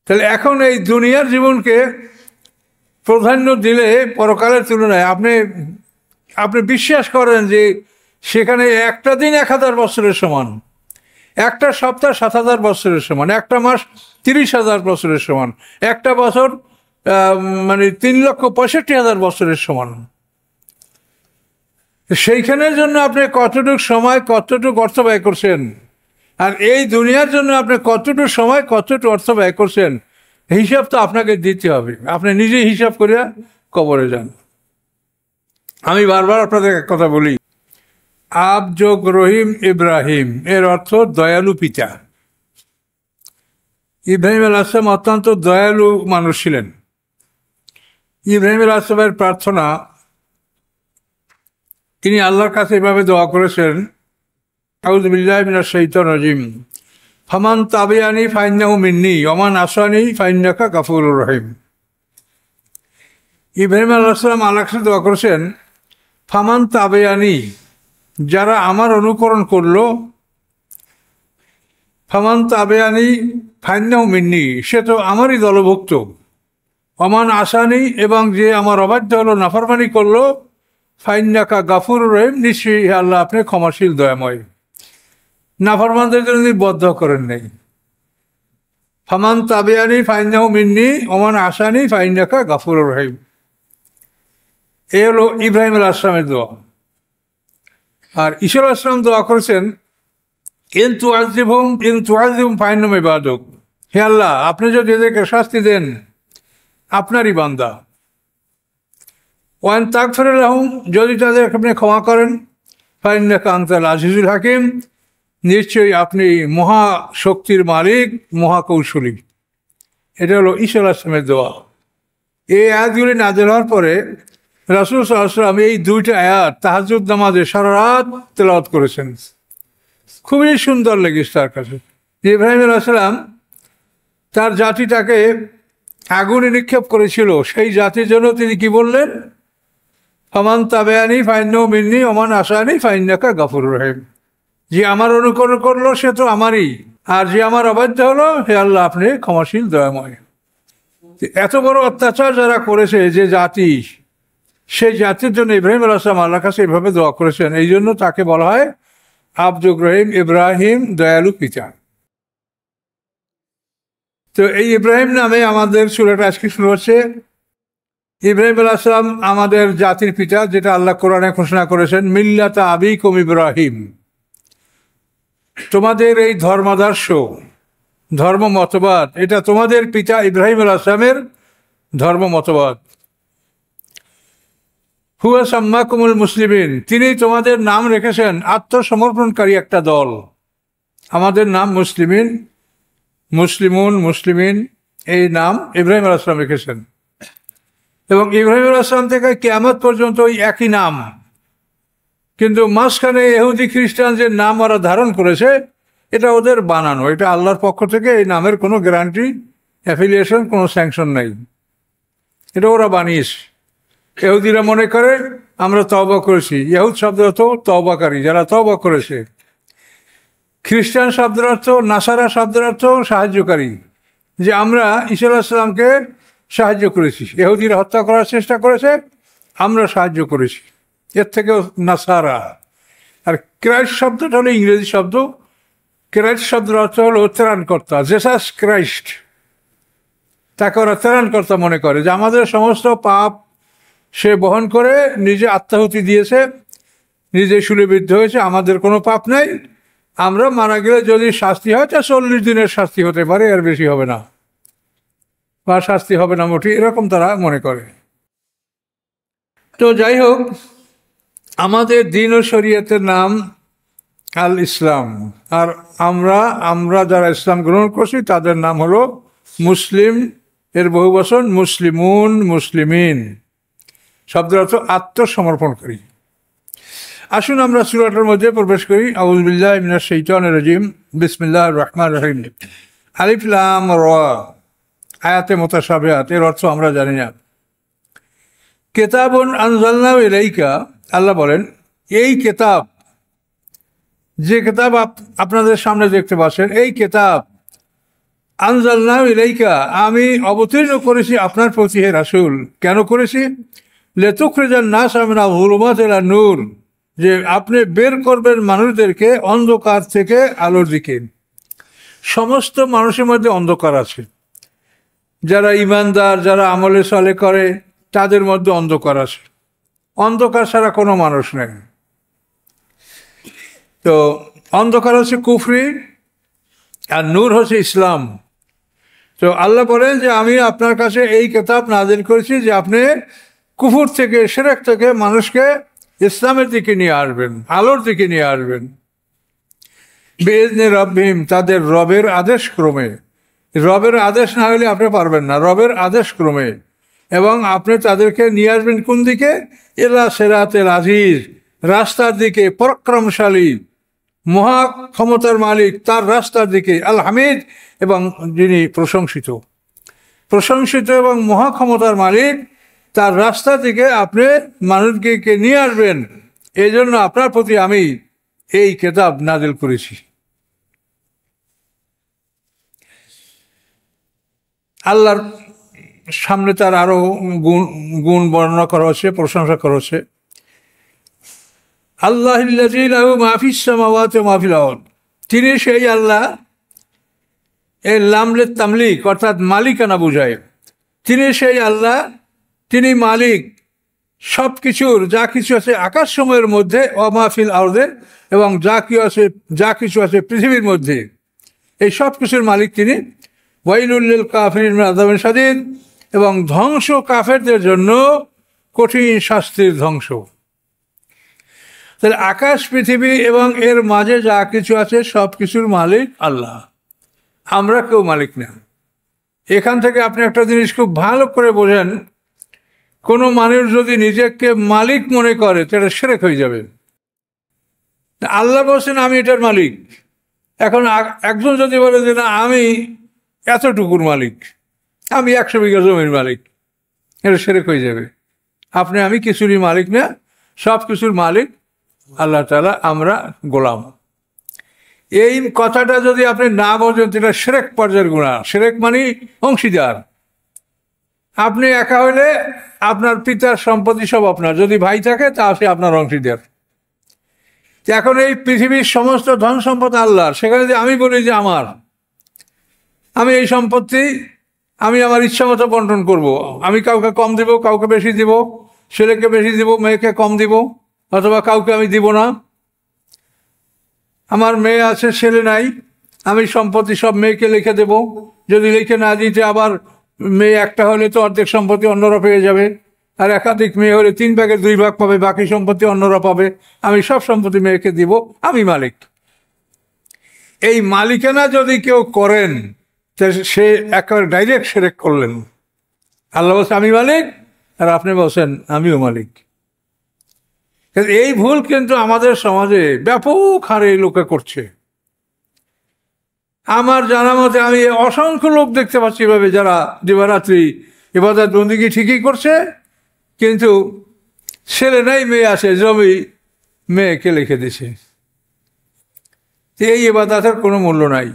তাহলে এখন এই দুনিয়ার জীবনকে প্রাধান্য দিলে পরকালের তুলনায় আপনি আপনি বিশ্বাস করেন যে সেখানে একটা দিন 1000 বছরের সমান, একটা সপ্তাহ 7000 বছরের সমান, একটা মাস 30,000 বছরের সমান, একটা বছর মানে 3,65,000 বছরের সমান। সেইখানের জন্য আপনি কতটুকু সময় কতটুকু অর্থ ব্যয় করছেন, আর এই দুনিয়ার জন্য আপনি কতটুকু সময় কতটুকু অর্থ ব্যয় করছেন, হিসাব তো আপনাকে দিতে হবে। আপনি নিজেই হিসাব করে কবরে যান। আমি বারবার আপনাদের এক কথা বলি, আব যোগ রহিম ইব্রাহিম এর অর্থ দয়ালু পিতা। ইব্রাহিম আলাইহিস সালাম অত্যন্ত দয়ালু মানুষ ছিলেন। ইব্রাহিম আলাইহিস সালামের প্রার্থনা, তিনি আল্লাহর কাছে এভাবে দোয়া করেছেন, আউযু বিল্লাহি মিনাশ শাইতানির রাজিম, ফামান তাবিয়ানি ফাইন্নাহু মিন্নি ওমান আসানি ফাইন্নাকা গাফুরুর রহিম। ইব্রাহিম আলাইহিস সালাম আল্লাহর কাছে দোয়া করেছেন, ফামান তাবিয়ানি, যারা আমার অনুকরণ করলো, ফামান তাবিয়ানি ফাইন্নাহু মিন্নি, সে তো আমারই দলভুক্ত, ওমান আসানি, এবং যে আমার অবাধ্য হলো, নাফরমানি করলো, ফাইন্নাকা গাফুরুর রহিম, নিশ্চয়ই আল্লাহ আপনি ক্ষমাশীল দয়াময়। নাফরমানদের জন্য তিনি বদ্ধ করেন নাই। ফামান তাবিয়ানি ফাইন্নাহু মিন্নি ওমান আসানি ফাইন্নাকা গাফুরুর রহিম। এ হলো ইব্রাহিম আলাইহিস সালামের দোয়া। আর ঈসা আলাইহিস সালাম দোয়া করেছেন, ইন তুআযিবহুম ফাইন্নাহুম ইবাদুক, হে আল্লাহ আপনি যদি এদেরকে শাস্তি দেন আপনারই বান্দা। ওয়ান তাগফির লাহুম, যদি তাদেরকে আপনি ক্ষমা করেন, ফাইন্নাকা আনতাল আজিজুল হাকিম, নিশ্চয়ই আপনি মহাশক্তির মালিক, মহাকৌশলী। এটা হলো ঈসা আলাইহিস সালামের দোয়া। এই আয়াতগুলি নাযিল হওয়ার পরে রাসূল সাল্লাল্লাহু আলাইহি ওয়াসাল্লাম এই দুইটা আয়াত তাহাজ্জুদ নামাজে সারা রাত তেলাওয়াত করেছেন। খুবই সুন্দর লেগেছে তার কাছে। ইব্রাহিম আলাইহিস সালাম তার জাতিটাকে আগুনে নিক্ষেপ করেছিল, সেই জাতির জন্য তিনি কি বললেন, ফামান তাবিয়ানি ফাইন্নাহু মিন্নি ওমান আসানি ফাইন্নাকা গাফুরুর রহিম, যে আমার অনুকরণ করলো সে তো আমারই, আর যে আমার অবাধ্য হলো, হে আল্লাহ আপনি ক্ষমাশীল দয়াময়। এত বড় অত্যাচার যারা করেছে যে জাতি, সেই জাতির জন্য ইব্রাহিম আলাইহিস সালাম আল্লাহর কাছে এভাবে দোয়া করেছেন। এই জন্য তাকে বলা হয় আব যোগ রহিম ইব্রাহিম, দয়ালু পিতা। তো এই ইব্রাহিম নামে আমাদের সূরাটা আজকে শুরু হচ্ছে। ইব্রাহিম আলাইহিস সালাম আমাদের জাতির পিতা, যেটা আল্লাহ কোরআনে ঘোষণা করেছেন, মিল্লাতা আবিকুম ইব্রাহিম, তোমাদের এই ধর্মাদর্শ, ধর্ম মতবাদ, এটা তোমাদের পিতা ইব্রাহিম আলাইহিস সালামের ধর্ম মতবাদ। হুয়া সাম্মাকুমুল মুসলিমিন, তিনি তোমাদের নাম রেখেছেন আত্মসমর্পণকারী একটা দল। আমাদের নাম মুসলিমিন, মুসলিমুন, মুসলিমিন, এই নাম ইব্রাহিম আলাইহিস সালাম রেখেছেন। এবং ইব্রাহিম আলাইহিস সালাম থেকে কিয়ামত পর্যন্ত ওই একই নাম। কিন্তু মাঝখানে ইহুদি খ্রিস্টান যে নাম ওরা ধারণ করেছে, এটা ওদের বানানো, এটা আল্লাহর পক্ষ থেকে এই নামের কোনো গ্যারান্টি, অ্যাফিলিয়েশন, কোনো স্যাংশন নেই, এটা ওরা বানিয়েছে। ইহুদিরা মনে করে আমরা তওবা করেছি, ইহুদ শব্দের অর্থ তওবাকারী, যারা তওবা করেছে। খ্রিস্টান শব্দের অর্থ, নাসারা শব্দের অর্থ সাহায্যকারী, যে আমরা ঈসা আলাইহিস সালামকে সাহায্য করেছি। ইহুদিরা হত্যা করার চেষ্টা করেছে, আমরা সাহায্য করেছি, এর থেকেও নাসারা। আর ক্রাইস্ট শব্দটা হলো ইংরেজি শব্দ। ক্রাইস্ট শব্দের অর্থ হলো ত্রাণকর্তা, জেসাস ক্রাইস্ট, তাকে ওরা ত্রাণকর্তা মনে করে, যে আমাদের সমস্ত পাপ সে বহন করে নিজে আত্মাহুতি দিয়েছে, নিজে শূলেবিদ্ধ হয়েছে, আমাদের কোনো পাপ নাই, আমরা মারা গেলে যদি শাস্তি হয় তা 40 দিনের শাস্তি হতে পারে, আর বেশি হবে না, বা শাস্তি হবে না মোটেই, এরকম তারা মনে করে। তো যাই হোক, আমাদের দ্বীন ও শরীয়তের নাম আল ইসলাম, আর আমরা যারা ইসলাম গ্রহণ করছি তাদের নাম হলো মুসলিম। এর বহু বচন মুসলিমুন, মুসলিমিন, শব্দের অর্থ আত্মসমর্পণকারী। আসুন আমরা সূরাটার মধ্যে প্রবেশ করি। আউযু বিল্লাহি মিনাশ শাইতানির রাজিম, বিসমিল্লাহির রহমানির রহিম। আলিফ লাম রা, আয়াতে মুতাশাবিহাত, এর অর্থ আমরা জানি না। কিতাবুন আনজালনাহু ইলাইকা, আল্লাহ বলেন এই কিতাব, যে কিতাব আপনাদের সামনে দেখতে পাচ্ছেন, এই কিতাব আনজালনাহু ইলাইকা, আমি অবতীর্ণ করেছি আপনার প্রতি হে রাসূল। কেন করেছি? লিতুখরিজান নাস মিনাল যুলুমাতি ইলা নূর, যে আপনি বের করবেন মানুষদেরকে অন্ধকার থেকে আলোর দিকে। সমস্ত মানুষের মধ্যে অন্ধকার আছে, যারা ইমানদার, যারা আমলে সালে করে, তাদের মধ্যে অন্ধকার আছে। অন্ধকার ছাড়া কোনো মানুষ নেই। তো অন্ধকার হচ্ছে কুফরি, আর নূর হচ্ছে ইসলাম। তো আল্লাহ বলেন যে আমি আপনার কাছে এই কিতাব নাযিল করেছি যে আপনি কুফর থেকে, শিরক থেকে মানুষকে ইসলামের দিকে নিয়ে আসবেন, আলোর দিকে নিয়ে আসবেন। বিইজনি রাব্বিহিম, তাদের রবের আদেশ ক্রমে। রবের আদেশ না হলে আপনি পারবেন না, রবের আদেশ ক্রমে। এবং আপনি তাদেরকে নিয়ে আসবেন কোন দিকে? ইলা সিরাতিল আজিজ, রাস্তার দিকে, পরাক্রমশালী, মহা ক্ষমতার মালিক তার রাস্তার দিকে। আল হামিদ, এবং যিনি প্রশংসিত, প্রশংসিত এবং মহা ক্ষমতার মালিক তার রাস্তার দিকে আপনি মানুষকে নিয়ে আসবেন। এই জন্য আপনার প্রতি আমি এই কিতাব নাযিল করেছি। আল্লাহর সামনে তার আরো গুণ বর্ণনা করা হচ্ছে, প্রশংসা করা হচ্ছে। আল্লাহুল্লাযী লাহু মা ফিস সামাওয়াতি ওয়া মা ফিল আরদ, তিনি সেই আল্লাহ, এই লামলে তামলিক অর্থাৎ মালিকানা বোঝায়। তিনি সেই আল্লাহ, তিনি মালিক সব কিছুর, যা কিছু আছে আকাশ সময়ের মধ্যে, ওয়া মা ফিল আরদে, এবং যা কিছু আছে পৃথিবীর মধ্যে, এই সব কিছুর মালিক তিনি। ওয়াইলুল লিল কাফিরিন মিন আযাবিন শাদীদ, এবং ধ্বংস কাফেরদের জন্য কঠিন শাস্তির ধ্বংস। তাহলে আকাশ, পৃথিবী এবং এর মাঝে যা কিছু আছে সব কিছুর মালিক আল্লাহ, আমরা কেউ মালিক না। এখান থেকে আপনি একটা জিনিস খুব ভালো করে বোঝেন, কোনো মানুষ যদি নিজেকে মালিক মনে করে তাহলে শিরক হয়ে যাবে। আল্লাহ বলছেন আমি এটার মালিক। এখন একজন যদি বলে যে না আমি এতটুকুর মালিক, আমি 100 বিঘা জমির মালিক, এটা শিরক হয়ে যাবে। আমি কিছুরই মালিক না, সব কিছুর মালিক আল্লাহ তাআলা, আমরা গোলাম। এই কথাটা যদি আপনি না বোঝেন এটা শিরক পর্যায়ের গুনাহ। শিরক মানে অংশীদার। আপনি একা হইলে আপনার পিতার সম্পত্তি সব আপনার, যদি ভাই থাকে তাহলে আপনার অংশীদার। এখন এই পৃথিবীর সমস্ত ধন সম্পদ আল্লাহর, সেখানে যে আমি বলি যে আমি এই সম্পত্তি আমি আমার ইচ্ছা মতো বন্টন করব, আমি কাউকে কম দিব, কাউকে বেশি দিব, ছেলেকে বেশি দিব, মেয়েকে কম দিব, অথবা কাউকে আমি দিব না। আমার মেয়ে আছে, ছেলে নাই, আমি সম্পত্তি সব মেয়েকে লিখে দেব। যদি লিখে না দিতে আবার মেয়ে একটা হলে তো অর্ধেক সম্পত্তি অন্যরা পেয়ে যাবে, আর একাধিক মেয়ে হলে 3 ভাগের 2 ভাগ পাবে, বাকি সম্পত্তি অন্যরা পাবে। আমি সব সম্পত্তি মেয়েকে দিব, আমি মালিক। এই মালিকানা যদি কেউ করেন সে একেবারে ডাইরেক্ট শিরক করলেন। আল্লাহ বলছে আমি মালিক, আর আপনি বলছেন আমিও মালিক। এই ভুল কিন্তু আমাদের সমাজে ব্যাপক হারে লোকে করছে। আমার জানা মতে আমি অসংখ্য লোক দেখতে পাচ্ছি এভাবে, যারা দিবারাত্রি ইবাদত বন্দেগী ঠিকই করছে, কিন্তু ছেলে নাই, মেয়ে আছে, জমি মেয়েকে লিখে দিছে। এই ইবাদতের কোনো মূল্য নাই,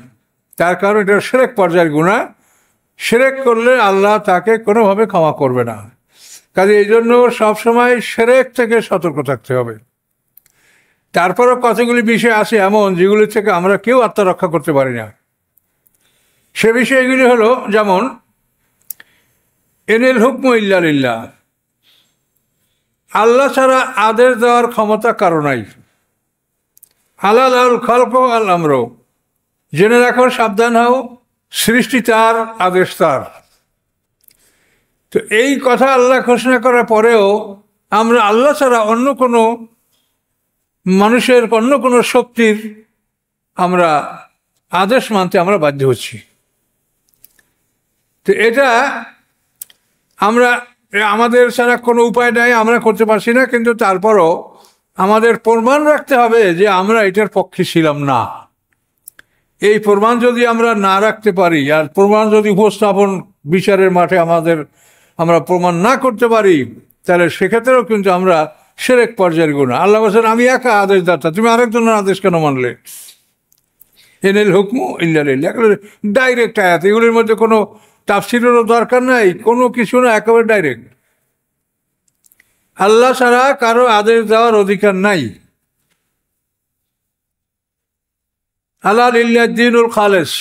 তার কারণ এটা শিরক পর্যায়ের গুনাহ। শিরক করলে আল্লাহ তাকে কোনোভাবে ক্ষমা করবে না। কাজে এই জন্য সবসময় শিরক থেকে সতর্ক থাকতে হবে। তারপরও কতগুলি বিষয় আছে এমন যেগুলি থেকে আমরা কেউ আত্মরক্ষা করতে পারি না। সে বিষয়গুলি হলো, যেমন ইনিল হুকমু ইল্লা লিল্লাহ, আল্লাহ ছাড়া আদেশ দেওয়ার ক্ষমতা কারো নাই। আল্লাহ লাহুল খালকু ওয়াল আমরু, জেনে রাখো, সাবধান হও, সৃষ্টি তার, আদেশ তার। তো এই কথা আল্লাহ ঘোষণা করার পরেও আমরা আল্লাহ ছাড়া অন্য কোনো মানুষের, অন্য কোনো শক্তির আমরা আদেশ মানতে আমরা বাধ্য হচ্ছি। তো এটা আমাদের ছাড়া কোনো উপায় নাই, আমরা করতে পারছি না। কিন্তু তারপরও আমাদের প্রমাণ রাখতে হবে যে আমরা এটার পক্ষে ছিলাম না। এই প্রমাণ যদি আমরা না রাখতে পারি, আর প্রমাণ যদি উপস্থাপন বিচারের মাঠে আমরা প্রমাণ না করতে পারি, তাহলে সেক্ষেত্রেও কিন্তু আমরা শিরক পর্যায়ের গুনাহ। আল্লাহ বলেন আমি একা আদেশদাতা, তুমি আরেকজনের আদেশ কেন মানলে? ইনিল হুকমু ইল্লা লিল্লাহ, এগুলো ডাইরেক্ট আয়াত, এগুলির মধ্যে কোনো তাফসীরেরও দরকার নাই, কোনো কিছু না, একেবারে ডাইরেক্ট। আল্লাহ ছাড়া কারো আদেশ দেওয়ার অধিকার নাই। আল্লাহ লিল্লাহ দ্বীনুল খালেস,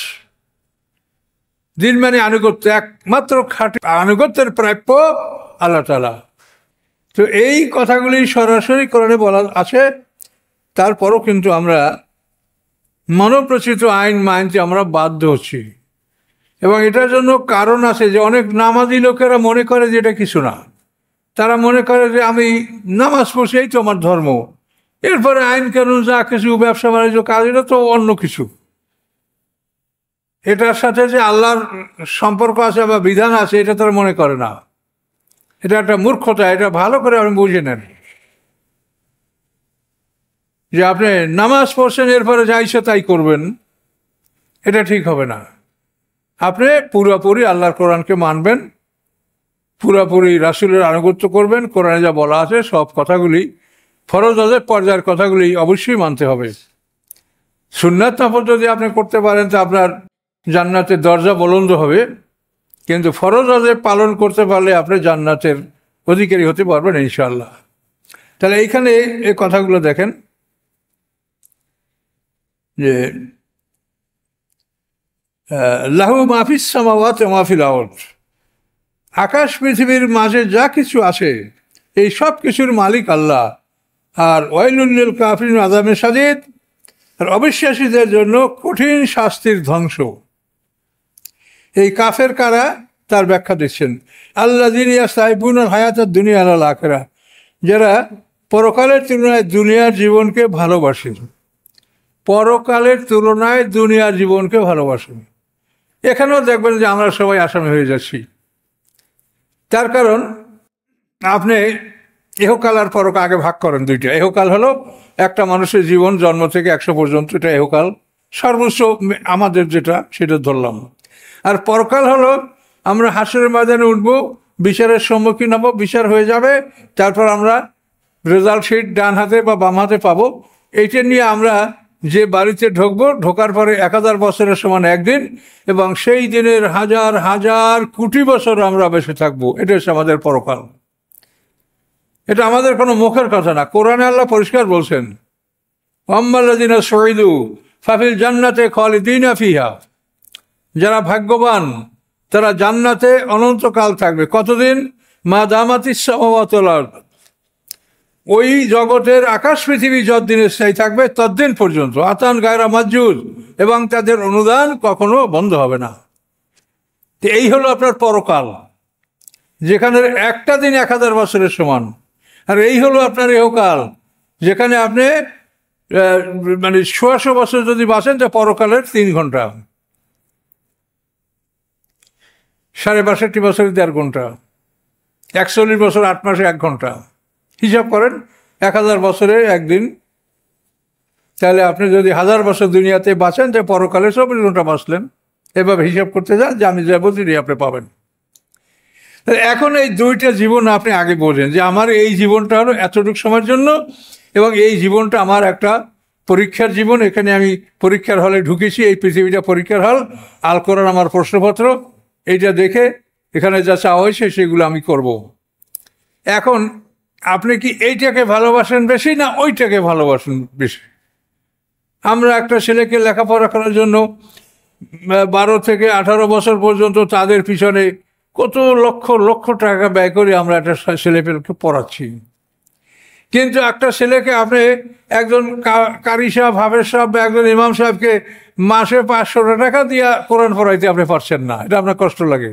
দিন মানে আনুগত্য, একমাত্র খাঁটি আনুগত্যের প্রাপ্য আল্লাহ তাআলা। তো এই কথাগুলি সরাসরি কোরআনে বলা আছে, তারপরও কিন্তু আমরা মনোপ্রচিত আইন মানতে আমরা বাধ্য হচ্ছি। এবং এটার জন্য কারণ আছে যে অনেক নামাজি লোকেরা মনে করে যে এটা কিছু না, তারা মনে করে যে আমি নামাজ পড়ছি এই তো আমার ধর্ম, এরপরে আইন কানুন যা কিছু ব্যবসা বাণিজ্য কাজ এটা তো অন্য কিছু, এটার সাথে যে আল্লাহর সম্পর্ক আছে বা বিধান আছে এটা তারা মনে করে না। এটা একটা মূর্খতা, এটা ভালো করে আপনি বুঝে নেন যে আপনি নামাজ পড়ছেন এরপরে যা ইচ্ছা তাই করবেন, এটা ঠিক হবে না। আপনি পুরোপুরি আল্লাহর কোরআনকে মানবেন, পুরোপুরি রাসূলের আনুগত্য করবেন, কোরআনে যা বলা আছে সব কথাগুলি, ফরজ আযাব পর্যায়ের কথাগুলি অবশ্যই মানতে হবে। সুন্নাত নফল যদি আপনি করতে পারেন তো আপনার জান্নাতের দরজা বুলন্দ হবে, কিন্তু ফরজ আযাব পালন করতে পারলে আপনি জান্নাতের অধিকারী হতে পারবেন ইনশাআল্লাহ। তাহলে এইখানে এই কথাগুলো দেখেন যে লাহু মাফিস সামাওয়াতি ওয়া মাফিল আরদ, আকাশ পৃথিবীর মাঝে যা কিছু আছে এই সব কিছুর মালিক আল্লাহ। আর ওয়াইলুল লিল কাফিরিন আযাবে শাদীদ, আর অবিশ্বাসীদের জন্য কঠিন শাস্তির ধ্বংস। এই কাফের কারা তার ব্যাখ্যা দিচ্ছেন, আল্লাযীনা ইয়াস্তাহিবুনাল হায়াতাদ দুনিয়া আলাল আখিরাহ, যারা পরকালের তুলনায় দুনিয়ার জীবনকে ভালোবাসেন, পরকালের তুলনায় দুনিয়ার জীবনকে ভালোবাসেন। এখানেও দেখবেন যে আমরা সবাই আসামি হয়ে যাচ্ছি। তার কারণ আপনি ইহকাল আর পরকাল আগে ভাগ করেন দুইটা। ইহকাল হলো একটা মানুষের জীবন জন্ম থেকে 100 পর্যন্ত, এটা ইহকাল সর্বোচ্চ আমাদের যেটা সেটা ধরলাম। আর পরকাল হলো আমরা হাসরের ময়দানে উঠবো, বিচারের সম্মুখীন হব, বিচার হয়ে যাবে, তারপর আমরা রেজাল্ট শিট ডান হাতে বা বাম হাতে পাবো। এইটা নিয়ে আমরা যে বাড়িতে ঢুকবো, ঢোকার পরে 1000 বছরের সমান একদিন, এবং সেই দিনের হাজার হাজার কোটি বছর আমরা বেঁচে থাকবো। এটা হচ্ছে আমাদের পরকাল। এটা আমাদের কোনো মুখের কথা না, কোরআনে আল্লাহ পরিষ্কার বলছেন, আম্মাল্লাযীনা সুঈদু ফাফিল জান্নাতে খালিদিনা ফিহা, যারা ভাগ্যবান তারা জান্নাতে অনন্তকাল থাকবে। কতদিন? মা দামাতিস সামাওয়াতু ওয়াল আরদ, ওই জগতের আকাশ পৃথিবী যতদিন স্থায়ী থাকবে ততদিন পর্যন্ত। আতান গায়রা মাজুদ, এবং তাদের অনুদান কখনো বন্ধ হবে না। তো এই হলো আপনার পরকাল, যেখানে একটা দিন 1000 বছরের সমান। আর এই হলো আপনার ইহকাল, যেখানে আপনি মানে 100 বছর যদি বাঁচেন তো পরকালের 3 ঘন্টা, 62 বছরে 1.5 ঘন্টা, 41 বছর 8 মাসে 1 ঘন্টা। হিসাব করেন 1000 বছরে একদিন, তাহলে আপনি যদি 1000 বছর দুনিয়াতে বাঁচেন তো পরকালে 24 ঘন্টা বাঁচলেন। এভাবে হিসাব করতে যান যে আমি যা বলছি আপনি পাবেন। এখন এই দুইটা জীবন আপনি আগে বোঝেন যে আমার এই জীবনটা হলো এতটুকু সময়ের জন্য, এবং এই জীবনটা আমার একটা পরীক্ষার জীবন। এখানে আমি পরীক্ষার হলে ঢুকেছি, এই পৃথিবীটা পরীক্ষার হল, আল কোরআন আমার প্রশ্নপত্র, এইটা দেখে এখানে যা চাওয়া হয়েছে সেগুলো আমি করব। এখন আপনি কি এইটাকে ভালোবাসেন বেশি না ওইটাকে ভালোবাসেন বেশি? আমরা একটা ছেলেকে লেখাপড়া করার জন্য 12 থেকে 18 বছর পর্যন্ত তাদের পিছনে কত লক্ষ লক্ষ টাকা ব্যয় করে আমরা একটা ছেলেপেলেকে পড়াচ্ছি। কিন্তু একটা ছেলেকে আপনি একজন কারি সাহেব, হাফেজ সাহেব বা একজন ইমাম সাহেবকে মাসে 500 টাকা দিয়ে কোরআন পড়াইতে আপনি পারছেন না, এটা আপনার কষ্ট লাগে।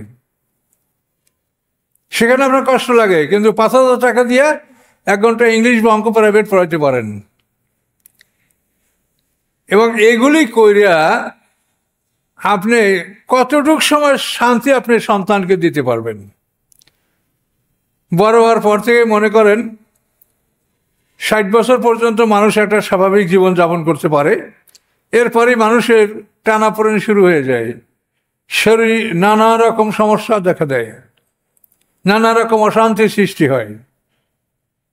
সেখানে আপনার কষ্ট লাগে, কিন্তু 5000 টাকা দিয়ে 1 ঘন্টা ইংলিশ বা অঙ্ক প্রাইভেট পড়াইতে পারেন। এবং এগুলি কইরা আপনি কতটুক সময় শান্তি আপনি সন্তানকে দিতে পারবেন? বড় হওয়ার পর থেকে মনে করেন 60 বছর পর্যন্ত মানুষ একটা স্বাভাবিক জীবন যাপন করতে পারে, এরপরই মানুষের টানাপোড়েন শুরু হয়ে যায়, শরীর নানা রকম সমস্যা দেখা দেয়, নানা রকম অশান্তির সৃষ্টি হয়।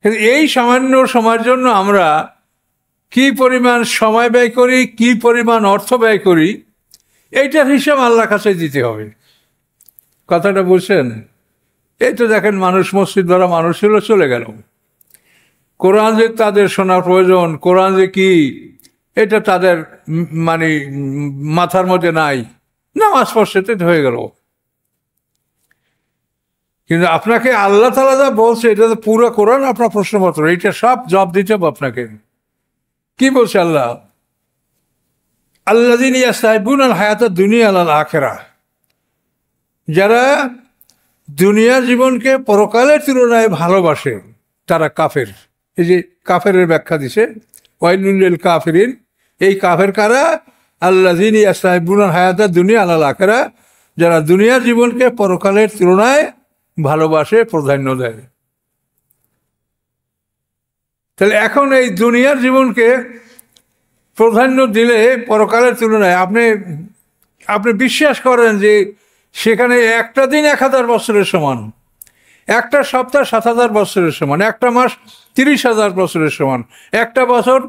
কিন্তু এই সামান্য সময়ের জন্য আমরা কি পরিমাণ সময় ব্যয় করি, কি পরিমাণ অর্থ ব্যয় করি, এইটার হিসাব আল্লাহর কাছে দিতে হবে। কথাটা বুঝছেন? এই তো দেখেন, মানুষ মসজিদ ধরা মানুষ ছিল, চলে গেল। কোরআন যে তাদের শোনার প্রয়োজন, কোরআন যে কি, এটা তাদের মানে মাথার মধ্যে নাই, নামাজ পড়ছে তো হয়ে গেল। কিন্তু আপনাকে আল্লাহ তাআলা যা বলছে, এটা তো পুরো কোরআন আপনার প্রশ্নপত্র, এটা সব জবাব দিতে হবে আপনাকে। কি বলছে আল্লাহ? আল্লাযীনা ইয়াস্তাহিব্বুনাল হায়াতাদ দুনিয়া আলাল আখিরাহ, যারা দুনিয়ার জীবনকে পরকালের তুলনায় ভালোবাসে তারা কাফের। এই যে কাফেরের ব্যাখ্যা দিছে, ওয়াইলুল লিল কাফিরিন। এই কাফের কারা? আল্লাযীনা ইয়াস্তাহিব্বুনাল হায়াতাদ দুনিয়া আলাল আখিরাহ, যারা দুনিয়ার জীবনকে পরকালের তুলনায় ভালোবাসে, প্রাধান্য দেয়। তাহলে এখন এই দুনিয়ার জীবনকে প্রাধান্য দিলে পরকালের তুলনায় আপনি বিশ্বাস করেন যে সেখানে একটা দিন 1000 বছরের সমান, একটা সপ্তাহ 7000 বছরের সমান, একটা মাস 30,000 বছরের সমান, একটা বছর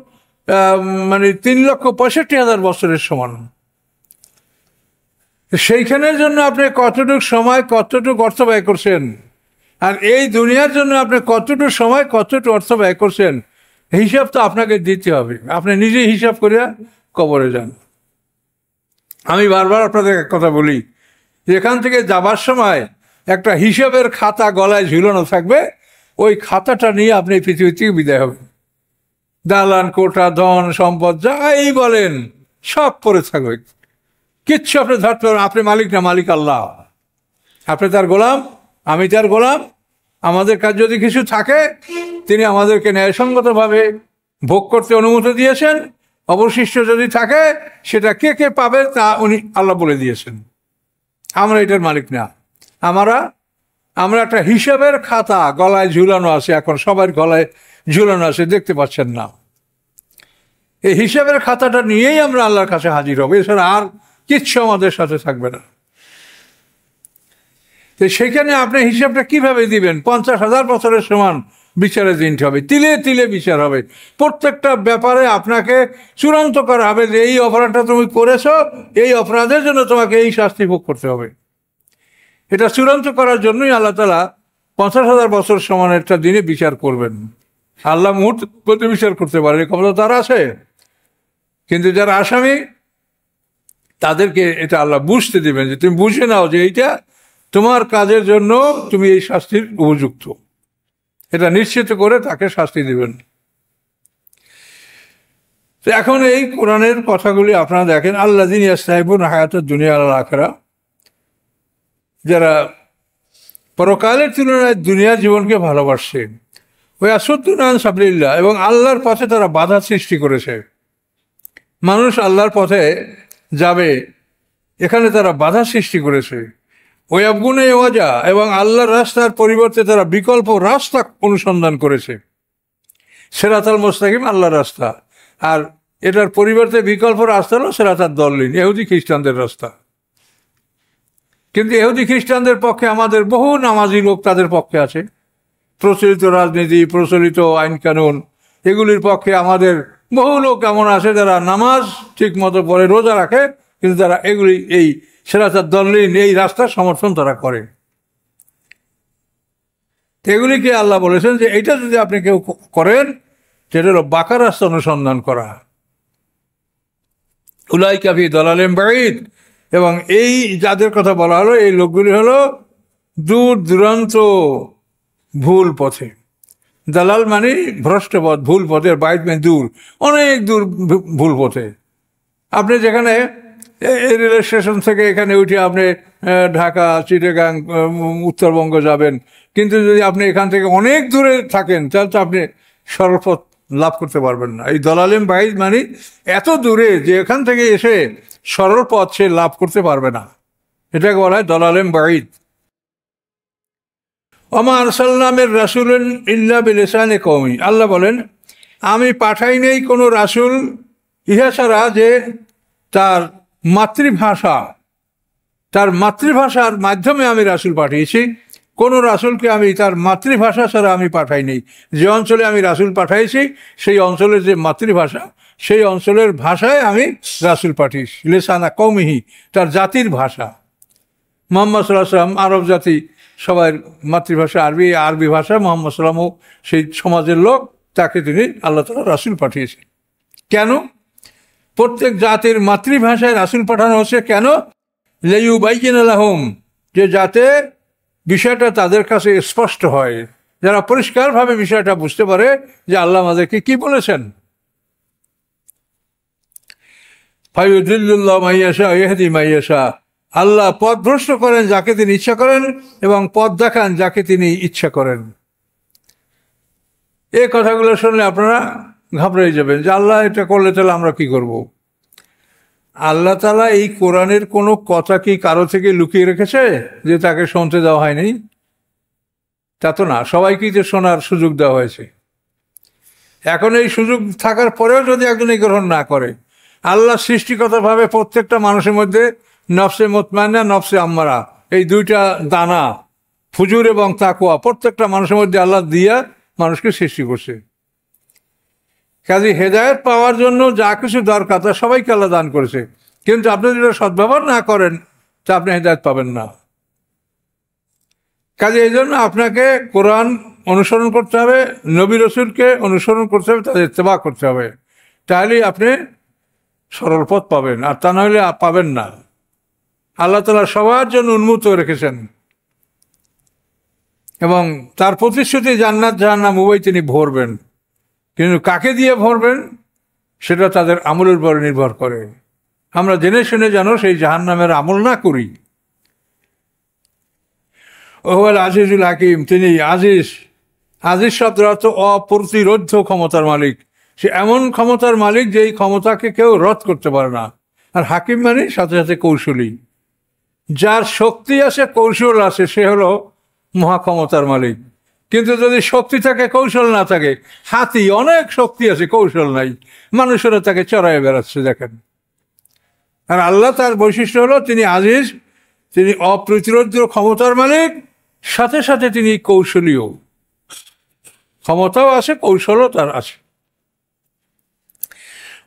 মানে 3,65,000 বছরের সমান। সেইখানের জন্য আপনি কতটুকু সময়, কতটুকু অর্থ ব্যয় করছেন, আর এই দুনিয়ার জন্য আপনি কতটুকু সময়, কতটুকু অর্থ ব্যয় করছেন, হিসাব তো আপনাকে দিতে হবে। আপনি নিজেই হিসাব করে কবরে যান। আমি বারবার আপনাদের কথা বলি, এখান থেকে যাবার সময় একটা হিসাবের খাতা গলায় ঝুলানো থাকবে, ওই খাতাটা নিয়ে আপনি পৃথিবী থেকে বিদায় হবেন। দালান কোঠা, ধন সম্পদ যাই বলেন সব পড়ে থাকবে, কিচ্ছু আপনি ধরতে পারবেন। আপনি মালিক না, মালিক আল্লাহ। আপনি তার গোলাম, আমি তার গোলাম। আমাদের কাজ যদি কিছু থাকে, তিনি আমাদেরকে ন্যায়সঙ্গতভাবে ভোগ করতে অনুমতি দিয়েছেন। অবশিষ্ট যদি থাকে, সেটা কে কে পাবে তা উনি আল্লাহ বলে দিয়েছেন। আমরা এটার মালিক না। আমরা একটা হিসাবের খাতা গলায় ঝুলানো আছে, এখন সবার গলায় ঝুলানো আছে, দেখতে পাচ্ছেন না। এই হিসাবের খাতাটা নিয়েই আমরা আল্লাহর কাছে হাজির হব, এছাড়া আর কিচ্ছু আমাদের সাথে থাকবে না। তো সেখানে আপনি হিসাবটা কিভাবে দিবেন? 50,000 বছরের সমান বিচারের দিনটি হবে, তিলে তিলে বিচার হবে। প্রত্যেকটা ব্যাপারে আপনাকে চূড়ান্ত করা হবে যে এই অপরাধটা তুমি করেছো, এই অপরাধের জন্য তোমাকে এই শাস্তি ভোগ করতে হবে। এটা চূড়ান্ত করার জন্যই আল্লাহ তাআলা 50,000 বছর সমান একটা দিনে বিচার করবেন। আল্লাহ মুহূর্তে বিচার করতে পারে, ক্ষমতা তার আছে। কিন্তু যারা আসামি, তাদেরকে এটা আল্লাহ বুঝতে দিবেন যে তুমি বুঝে নাও যে এইটা তোমার কাজের জন্য তুমি এই শাস্তির উপযুক্ত। এটা নিশ্চিত করে তাকে শাস্তি দিবেন। তো এখন এই কোরআনের কথাগুলি আপনারা দেখেন, আল্লাযীনা ইয়াস্তাহিব্বুনা হায়াতাদ দুনিয়া আলাল আখিরাহ, যারা পরকালের তুলনায় দুনিয়ার জীবনকে ভালোবাসছে, ওয়া ইয়াসুদ্দুনা আন সাবিলিল্লাহ, এবং আল্লাহর পথে তারা বাধা সৃষ্টি করেছে। মানুষ আল্লাহর পথে যাবে, এখানে তারা বাধা সৃষ্টি করেছে। ওয়ায়াবগুনা ওয়াজা, এবং আল্লাহর রাস্তার পরিবর্তে তারা বিকল্প রাস্তা অনুসন্ধান করেছে। সিরাতাল মুস্তাকিম আল্লাহর রাস্তা, আর এটার পরিবর্তে বিকল্প রাস্তা হলো সিরাতাদ দাল্লিন, ইহুদি খ্রিস্টানদের রাস্তা। কিন্তু ইহুদি খ্রিস্টানদের পক্ষে আমাদের বহু নামাজি লোক তাদের পক্ষে আছে। প্রচলিত রাজনীতি, প্রচলিত আইন কানুন, এগুলির পক্ষে আমাদের বহু লোক এমন আছে যারা নামাজ ঠিক মতো পড়ে, রোজা রাখে, কিন্তু তারা এগুলি এই সিরাতাদ দাল্লিন এই রাস্তার সমর্থন তারা করে। এগুলিকে আল্লাহ বলেছেন যে এইটা যদি আপনি কেউ করেন, সেটা হলো বাঁকা রাস্তা অনুসন্ধান করা। উলাইকা ফি দালালিন বাঈদ, এবং এই যাদের কথা বলা হলো, এই লোকগুলি হলো দূর দূরান্ত ভুল পথে। দালাল মানে ভ্রষ্ট পথ, ভুল পথের, বাইদ মানে দূর, অনেক দূর ভুল পথে। আপনি যেখানে রেল স্টেশন থেকে এখানে উঠে আপনি ঢাকা, চিটাগাং, উত্তরবঙ্গ যাবেন, কিন্তু যদি আপনি এখান থেকে অনেক দূরে থাকেন, তাহলে তো আপনি সরল পথ লাভ করতে পারবেন না। এই দালালিন বাঈদ মানে এত দূরে যে এখান থেকে এসে সরল পথ সে লাভ করতে পারবে না, এটাকে বলা হয় দালালিন বাঈদ। ওমা আরসালনা মির রাসূলিন ইল্লা বিলিসানি কওমি, আল্লাহ বলেন আমি পাঠাই নেই কোনো রাসূল ইহা ছাড়া যে তার মাতৃভাষার মাধ্যমে আমি রাসূল পাঠিয়েছি। কোনো রাসূলকে আমি তার মাতৃভাষা ছাড়া আমি পাঠাইনি। যে অঞ্চলে আমি রাসূল পাঠাইছি সেই অঞ্চলের যে মাতৃভাষা, সেই অঞ্চলের ভাষায় আমি রাসূল পাঠিয়েছি। লিসানা কওমিহি, তার জাতির ভাষা। মুহাম্মদ সাল্লাল্লাহু আলাইহি ওয়াসাল্লাম আরব জাতি, সবার মাতৃভাষা আরবি, আরবি ভাষা। মুহাম্মদ সাল্লামও সেই সমাজের লোক, তাকে তিনি আল্লাহ তাআলা রাসূল পাঠিয়েছেন। কেন? প্রত্যেক জাতির মাতৃভাষায় রাসূল পাঠানো হচ্ছে কেন? লিইয়ুবাইয়িনা লাহুম, যে যাতে বিষয়টা তাদের কাছে স্পষ্ট হয়, যারা পরিষ্কারভাবে বিষয়টা বুঝতে পারে যে আল্লাহ আমাদেরকে কি বলেছেন। ফায়ুদিল্লুল্লাহু মান ইয়াশা ওয়া ইয়াহদি মান ইয়াশা, আল্লাহ পথভ্রষ্ট করেন যাকে তিনি ইচ্ছা করেন এবং পথ দেখান যাকে তিনি ইচ্ছা করেন। এই কথাগুলো শুনলে আপনারা ঘাবড়ে যাবেন যে আল্লাহ এটা করলে তাহলে আমরা কি করব। আল্লাহ তাআলা এই কোরআনের কোনো কথা কি কারো থেকে লুকিয়ে রেখেছে যে তাকে শুনতে দেওয়া হয়নি? তা তো না, সবাইকেই তো শোনার সুযোগ দেওয়া হয়েছে। এখন এই সুযোগ থাকার পরেও যদি একজন এই গ্রহণ না করে, আল্লাহ সৃষ্টিগতভাবে প্রত্যেকটা মানুষের মধ্যে নফসে মুতমাইন্না, নফসে আম্মারা, এই দুইটা দানা, ফুজুর এবং তাকওয়া, প্রত্যেকটা মানুষের মধ্যে আল্লাহ দিয়া মানুষকে সৃষ্টি করছে। কাজে হেদায়েত পাওয়ার জন্য যা কিছু দরকার তা সবাইকে আল্লাহ দান করেছে, কিন্তু আপনি যদি সদ্ব্যবহার না করেন তা আপনি হেদায়েত পাবেন না। কাজে এই জন্য আপনাকে কোরআন অনুসরণ করতে হবে, নবী রাসূলকে অনুসরণ করতে হবে, তাদের ইত্তেবা করতে হবে, তাহলেই আপনি সরল পথ পাবেন, আর তা নাহলে পাবেন না। আল্লাহ তাআলা সবার জন্য উন্মুক্ত রেখেছেন এবং তার প্রতিশ্রুতি জান্নাত জাহান্নাম উভয় তিনি ভরবেন, কিন্তু কাকে দিয়ে ভরবেন সেটা তাদের আমলের উপর নির্ভর করে। আমরা জেনে শুনে যেন সেই জাহান্নামের আমল না করি। ওহুয়াল আজিজুল হাকিম, তিনি আজিজ। আজিজ শব্দের অর্থ অপ্রতিরোধ্য ক্ষমতার মালিক। সে এমন ক্ষমতার মালিক যে এই ক্ষমতাকে কেউ রদ করতে পারে না। আর হাকিম মানে সাথে সাথে কৌশলী, যার শক্তি আছে কৌশল আছে, সে হলো মহাক্ষমতার মালিক। কিন্তু যদি শক্তি থাকে কৌশল না থাকে, হাতি অনেক শক্তি আছে কৌশল নাই, মানুষেরা তাকে চড়াইয়ে বেড়াচ্ছে দেখেন। আর আল্লাহ তার বৈশিষ্ট্য হলো তিনি আজিজ, তিনি অপ্রতিরোধ্য ক্ষমতার মালিক, সাথে সাথে তিনি কৌশলীয়, ক্ষমতাও আছে কৌশলও তার আছে।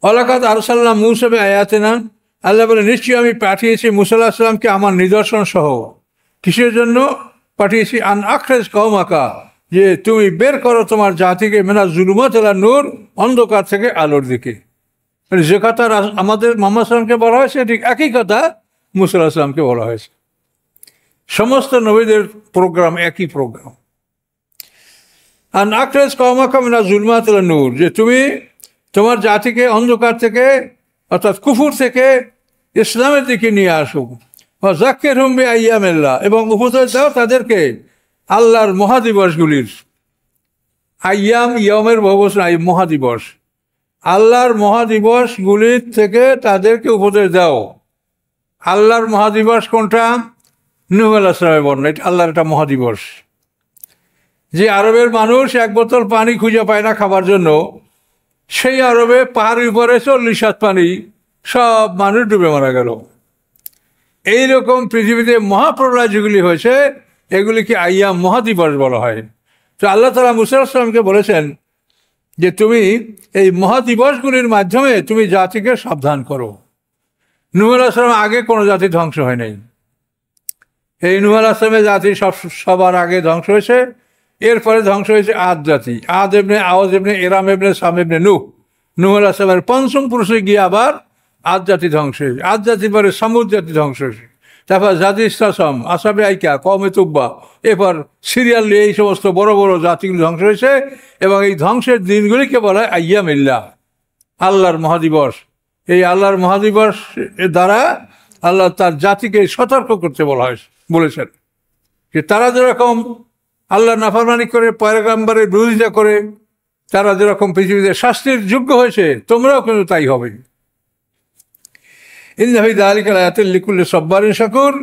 ওয়ালাকাদ আরসালনা মূসা বিআয়াতিনা, আল্লাহ বলে নিশ্চয়ই আমি পাঠিয়েছি মূসা আলাইহিস সালামকে আমার নিদর্শন সহ। কিসের জন্য পাঠিয়েছি? আন আখরিজ কওমাকা, যে তুমি বের করো তোমার জাতিকে মিনাজ যুলুমাত ইলা নূর, অন্ধকার থেকে আলোর দিকে। মানে যে কথা আমাদের মুহাম্মদ সাল্লাল্লাহু আলাইহি ওয়াসাল্লামকে বলা হয়েছে ঠিক একই কথা মূসা আলাইহিস সালামকে বলা হয়েছে। সমস্ত নবীদের প্রোগ্রাম একই প্রোগ্রাম। আন আখরিজ কওমাকা মিনাজ যুলুমাত ইলা নূর, যে তুমি তোমার জাতিকে অন্ধকার থেকে অর্থাৎ কুফুর থেকে ইসলামের দিকে নিয়ে আসো। যাক্কিরহুম বিআইয়ামিল্লাহ, এবং উপদেশ দাও তাদেরকে আল্লাহর মহাদিবসগুলির। আইয়াম, ইয়মের বহুবচন, মহাদিবস, আল্লাহর মহাদিবসগুলির থেকে তাদেরকে উপদেশ দাও। আল্লাহর মহাদিবস কোনটা? নূহ আলাইহিস সালামের বর্ণনা, এটা আল্লাহর একটা মহাদিবস। যে আরবের মানুষ এক বোতল পানি খুঁজে পায় না খাবার জন্য, সেই আরবে পাহাড়ের উপরে 40 হাত পানি, সব মানুষ ডুবে মারা গেল। এইরকম পৃথিবীতে মহাপ্রলয় যেগুলি হয়েছে এগুলিকে আইয়াম, মহাদিবস বলা হয়। তো আল্লাহ তাআলা মূসা আলাইহিস সালামকে বলেছেন যে তুমি এই মহাদিবসগুলির মাধ্যমে তুমি জাতিকে সাবধান করো। নূহ আলাইহিস সালাম আগে কোনো জাতি ধ্বংস হয় নাই। এই নূহ আলাইহিস সালামের জাতি সবার আগে ধ্বংস হয়েছে। এরপরে ধ্বংস হয়েছে আদ জাতি, আদ ইবনে আওয়াজ ইবনে ইরাম ইবনে সাম ইবনে নূহ। নূহ আলাইহিস সালামের পঞ্চম পুরুষে গিয়ে আবার আদ জাতি ধ্বংস হয়েছে। আদ জাতির পরে সামুদ জাতি ধ্বংস হয়েছে। তারপর জাতি ইসলাম, আসাবে আইকা, কওমে তুব্বা, এরপর সিরিয়ালি এই সমস্ত বড় বড় জাতিগুলি ধ্বংস হয়েছে। এবং এই ধ্বংসের দিনগুলিকে বলা হয় আইয়ামিল্লাহ, আল্লাহর মহাদিবস। এই আল্লাহর মহাদিবস দ্বারা আল্লাহ তার জাতিকে সতর্ক করতে বলেছেন যে তারা যেরকম আল্লাহ নাফরমানি করে, পয়গম্বরের বিরোধিতা করে, তারা যেরকম পৃথিবীতে শাস্তির যোগ্য হয়েছে, তোমরাও কিন্তু তাই হবে। ইন্না ফি যালিকা লাআয়াতিন লিকুল্লি সাব্বারিন শাকুর,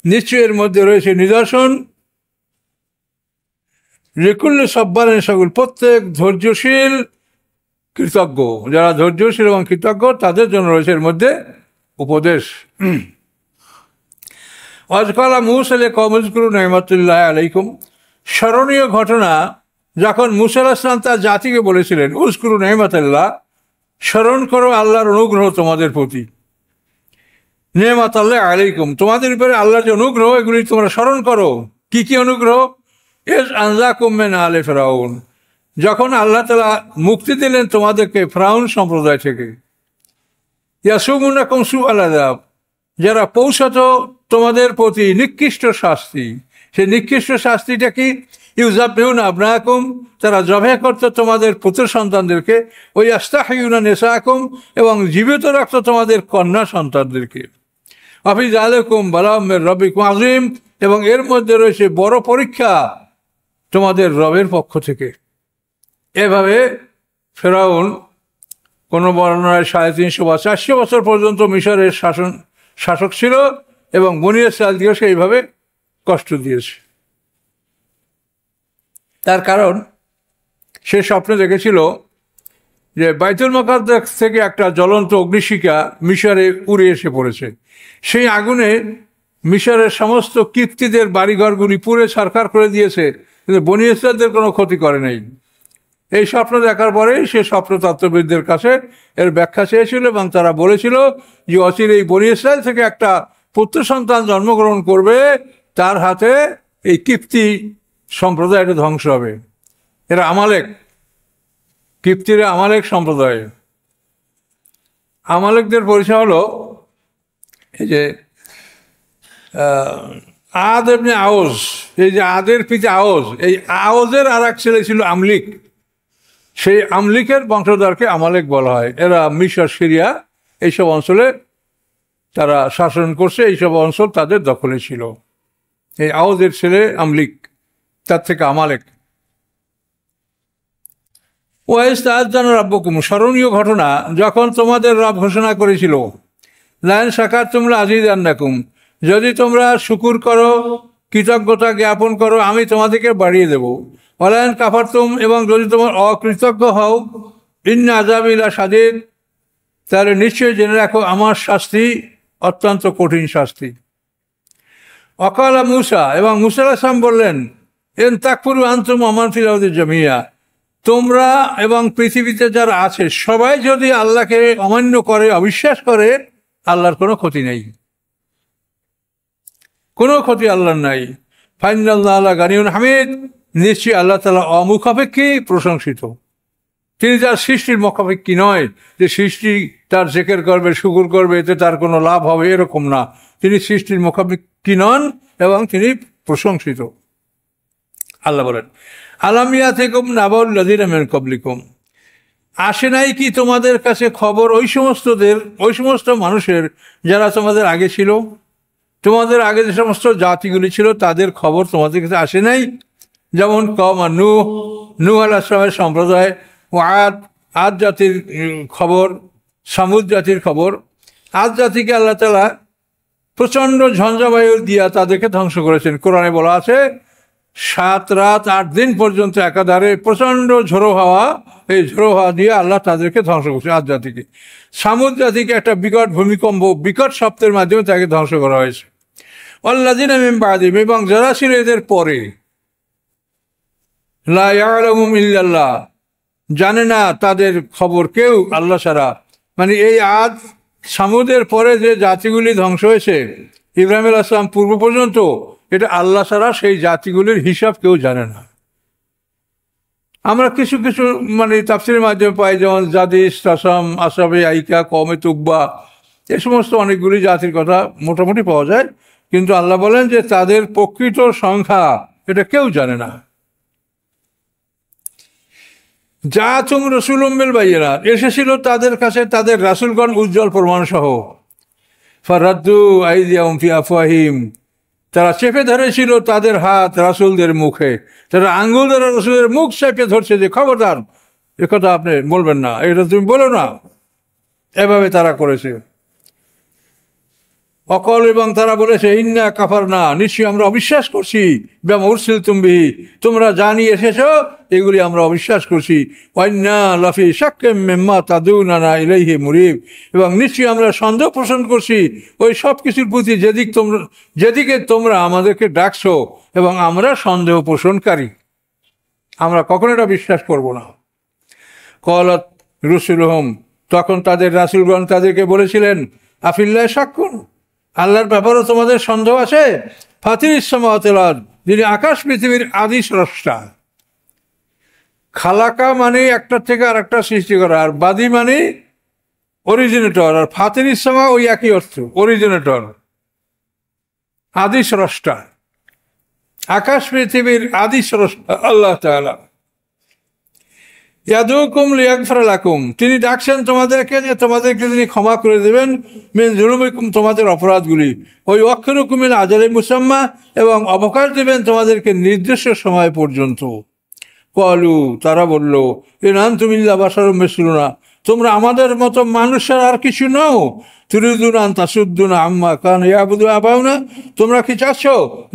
নিশ্চয়ই এর মধ্যে রয়েছে নিদর্শন লিকুল্লি সাব্বারিন শাকুর, প্রত্যেক ধৈর্যশীল কৃতজ্ঞ, যারা ধৈর্যশীল এবং কৃতজ্ঞ তাদের জন্য রয়েছে এর মধ্যে উপদেশ। আজকালা মুসা কমজকুরু নেমাতুল্লাহ আলাইকুম, স্মরণীয় ঘটনা যখন মুসা আলাইহিস সালাম তার জাতিকে বলেছিলেন উজকুরু নেমাতুল্লাহ, স্মরণ করো আল্লাহর অনুগ্রহ তোমাদের প্রতি। নেমাত আল্লাহ আলাইকুম, তোমাদের উপরে আল্লাহর যে অনুগ্রহ এগুলি তোমরা স্মরণ করো। কি কি অনুগ্রহ? এস আনজাকুম মিন আলে ফিরাউন, যখন আল্লাহ তাআলা মুক্তি দিলেন তোমাদেরকে ফিরাউন সম্প্রদায় থেকে। ইয়াসুমুনাকুম সুআল আযাব, যারা পৌঁছাতো তোমাদের প্রতি নিকৃষ্ট শাস্তি। সেই নিকৃষ্ট শাস্তিটা কি? ইউযাববিহুনা আবনাকুম, তারা জবাহ করতো তোমাদের পুত্র সন্তানদেরকে। ওই ইয়াস্তাহিয়ুনা নিসাকুম, এবং জীবিত রাখতো তোমাদের কন্যা সন্তানদেরকে। আফি যালিকুম বালাউম মির রাব্বিকুম আযীম, এবং এর মধ্যে রয়েছে বড় পরীক্ষা তোমাদের রবের পক্ষ থেকে। এভাবে ফেরাউন কোনো বর্ণনায় 350 বা 400 বছর পর্যন্ত মিশরের শাসক ছিল, এবং বনী ইসরাঈলকেও সেইভাবে কষ্ট দিয়েছে। তার কারণ সে স্বপ্নে দেখেছিল যে বাইতুল মুকাদ্দাস থেকে একটা জ্বলন্ত অগ্নিশিখা মিশরে উড়ে এসে পড়েছে। সেই আগুনে মিশরের সমস্ত কিপ্তিদের বাড়িঘরগুলি পুড়ে ছারখার করে দিয়েছে, কিন্তু বনী ইসরাঈলদের কোনো ক্ষতি করে নাই। এই স্বপ্ন দেখার পরেই সে স্বপ্নতত্ত্ববিদদের কাছে এর ব্যাখ্যা চেয়েছিল, এবং তারা বলেছিল যে অচিরে এই বনী ইসরাঈল থেকে একটা পুত্র সন্তান জন্মগ্রহণ করবে, তার হাতে এই কিপ্তি সম্প্রদায়টা ধ্বংস হবে। এরা আমালেক, কিপ্তিরা আমালেক সম্প্রদায়। আমালেকদের পরিচয় হলো এই যে আদ ইবনে আওজ, এই যে আদের পিতা আওজ, এই আওজের আর এক ছেলে ছিল আমলিক। সেই আমলিকের বংশধরকে আমালেক বলা হয়। এরা মিশর, সিরিয়া এইসব অঞ্চলে তারা শাসন করছে, এইসব অঞ্চল তাদের দখলে ছিল। এই আওজের ছেলে আমলিক, তার থেকে আমালেক। ওয়াইজ তাআজ্জানা রাব্বুকুম, স্মরণীয় ঘটনা যখন তোমাদের রব ঘোষণা করেছিল লাইন শাকারতুম লাযীদান্নাকুম, যদি তোমরা শুকুর করো, কৃতজ্ঞতা জ্ঞাপন করো, আমি তোমাদেরকে বাড়িয়ে দেব। ওয়ালাইন কাফারতুম, এবং যদি তোমার অকৃতজ্ঞ হও, ইন্না আযাবি লাশাদীদ, তাহলে নিশ্চয়ই জেনে রাখো আমার শাস্তি অত্যন্ত কঠিন শাস্তি। ওয়াকালা মূসা, এবং মূসা আলাইহিস সালাম বললেন ইন তাকফুরু আনতুম ওয়া মান ফিল আরদি জামিয়া, তোমরা এবং পৃথিবীতে যারা আছে সবাই যদি আল্লাহকে অমান্য করে, অবিশ্বাস করে, আল্লাহর কোনো ক্ষতি নেই, কোনো ক্ষতি আল্লাহর নাই। ফাইনাল্লাহ গানিউন হামিদ, নিশ্চয়ই আল্লাহ তাআলা অমুখাপেক্ষী প্রশংসিত। তিনি তার সৃষ্টির মুখাপেক্ষী নয় যে সৃষ্টি তার জিকির করবে, শুকুর করবে, এতে তার কোনো লাভ হবে, এরকম না। তিনি সৃষ্টির মুখাপেক্ষী নন, এবং তিনি প্রশংসিত। আল্লাহ বলেন আলামিয়া থেকুম নাবাউল লাযীনা মিন ক্বাবলিকুম, আসে নাই কি তোমাদের কাছে খবর ওই সমস্ত মানুষের যারা তোমাদের আগে ছিল? তোমাদের আগে যে সমস্ত জাতিগুলি ছিল তাদের খবর তোমাদের কাছে আসে নাই? যেমন কওম নূহ আলাইহিস সালামের সম্প্রদায়, ও আদ জাতির খবর, সামুদ জাতির খবর। আদ জাতিকে আল্লাহ তাআলা প্রচণ্ড ঝঞ্ঝাবায়ু দিয়া তাদেরকে ধ্বংস করেছেন। কোরআনে বলা আছে 7 রাত 8 দিন পর্যন্ত একাধারে প্রচণ্ড ঝোড়ো হাওয়া, এই ঝোড়ো হাওয়া দিয়ে আল্লাহ তাদেরকে ধ্বংস করছে আদ জাতিকে। সামুদ জাতিকে একটা বিকট ভূমিকম্প, বিকট শব্দের মাধ্যমে তাকে ধ্বংস করা হয়েছে। ওয়াল্লাযীনা মিন বা'দিহিম, এবং যারা ছিল এদের পরে, লা ইয়ালামুহুম ইল্লাল্লাহ, জানে না তাদের খবর কেউ আল্লাহ ছাড়া। মানে এই আদ সামুদের পরে যে জাতিগুলি ধ্বংস হয়েছে ইব্রাহিম আলাইহিস সালাম পূর্ব পর্যন্ত, এটা আল্লাহ ছাড়া সেই জাতিগুলির হিসাব কেউ জানে না। আমরা কিছু কিছু মানে তাফসীরের মাধ্যমে পাই, যেমন জাদিস, তাসাম, আসাবে আইকা, কওমে তুব্বা, এই সমস্ত অনেকগুলি জাতির কথা মোটামুটি পাওয়া যায়। কিন্তু আল্লাহ বলেন যে তাদের প্রকৃত সংখ্যা এটা কেউ জানে না। জাআতুহুম রাসূলুম বিল বায়িনাত, এসেছিল তাদের কাছে তাদের রাসূলগণ উজ্জ্বল প্রমাণ সহ। ফারাদ্দু আইদিয়াহুম ফি আফওয়াহিম, তারা চেপে ধরেছিল তাদের হাত রাসূলদের মুখে। তারা আঙ্গুল দ্বারা রাসূলের মুখ চেপে ধরছে যে খবরদার, একথা আপনি বলবেন না, এটা তুমি বলো না, এভাবে তারা করেছে। অকল এবং তারা বলেছে ইন্না কাফারনা, নিশ্চয়ই আমরা অবিশ্বাস করছি, বিমা উরসিলতুম বিহি, তোমরা যা নিয়ে এসেছ এগুলি আমরা অবিশ্বাস করছি। ওয়াইন্না লাফি শাক্কিম মিম্মা তাদউনানা ইলাইহি মুরিব, এবং নিশ্চয়ই আমরা সন্দেহ পোষণ করছি ওই সব কিছুর প্রতি যেদিকে তোমরা আমাদেরকে ডাকছো, এবং আমরা সন্দেহ পোষণকারী, আমরা কখনো এটা বিশ্বাস করব না। কলাত রুসুলুহুম, তখন তাদের রাসূলগণ তাদেরকে বলেছিলেন, আফিল্লাহ শাক্কুন, আল্লাহর ব্যাপারেও তোমাদের সন্দেহ আছে? ফাতিরিস সামাওয়াতিল আরদ, যিনি আকাশ পৃথিবীর আদি স্রষ্টা। খালাকা মানে একটার থেকে আর একটা সৃষ্টি করা, আর বাদী মানে অরিজিনেটর, আর ফাতিরিস সামা ওই একই অর্থ, অরিজিনেটর, আদি স্রষ্টা। আকাশ পৃথিবীর আদি স্রষ্টা আল্লাহ তাআলা। ইয়াদুকুম লিয়াগফিরা লাকুম, তিনি ডাকছেন তোমাদেরকে যে তোমাদেরকে তিনি ক্ষমা করে দেবেন, মিন যুনুবিকুম, তোমাদের অপরাধগুলি, ওই ওয়াখিরুকুমিল আজালি মুসাম্মা, এবং অবকাশ দেবেন তোমাদেরকে নির্দিষ্ট সময় পর্যন্ত। ক্বালু, তারা বলল, ইন আনতুম ইল্লা বাশারুম মিসলুনা, তোমরা আমাদের মতো মানুষের আর কিছু নও। তুরিদুনা আন তাসুদ্দুনা আম্মা কানা ইয়াবুদু আবাউনা, তোমরা কি চাচ্ছ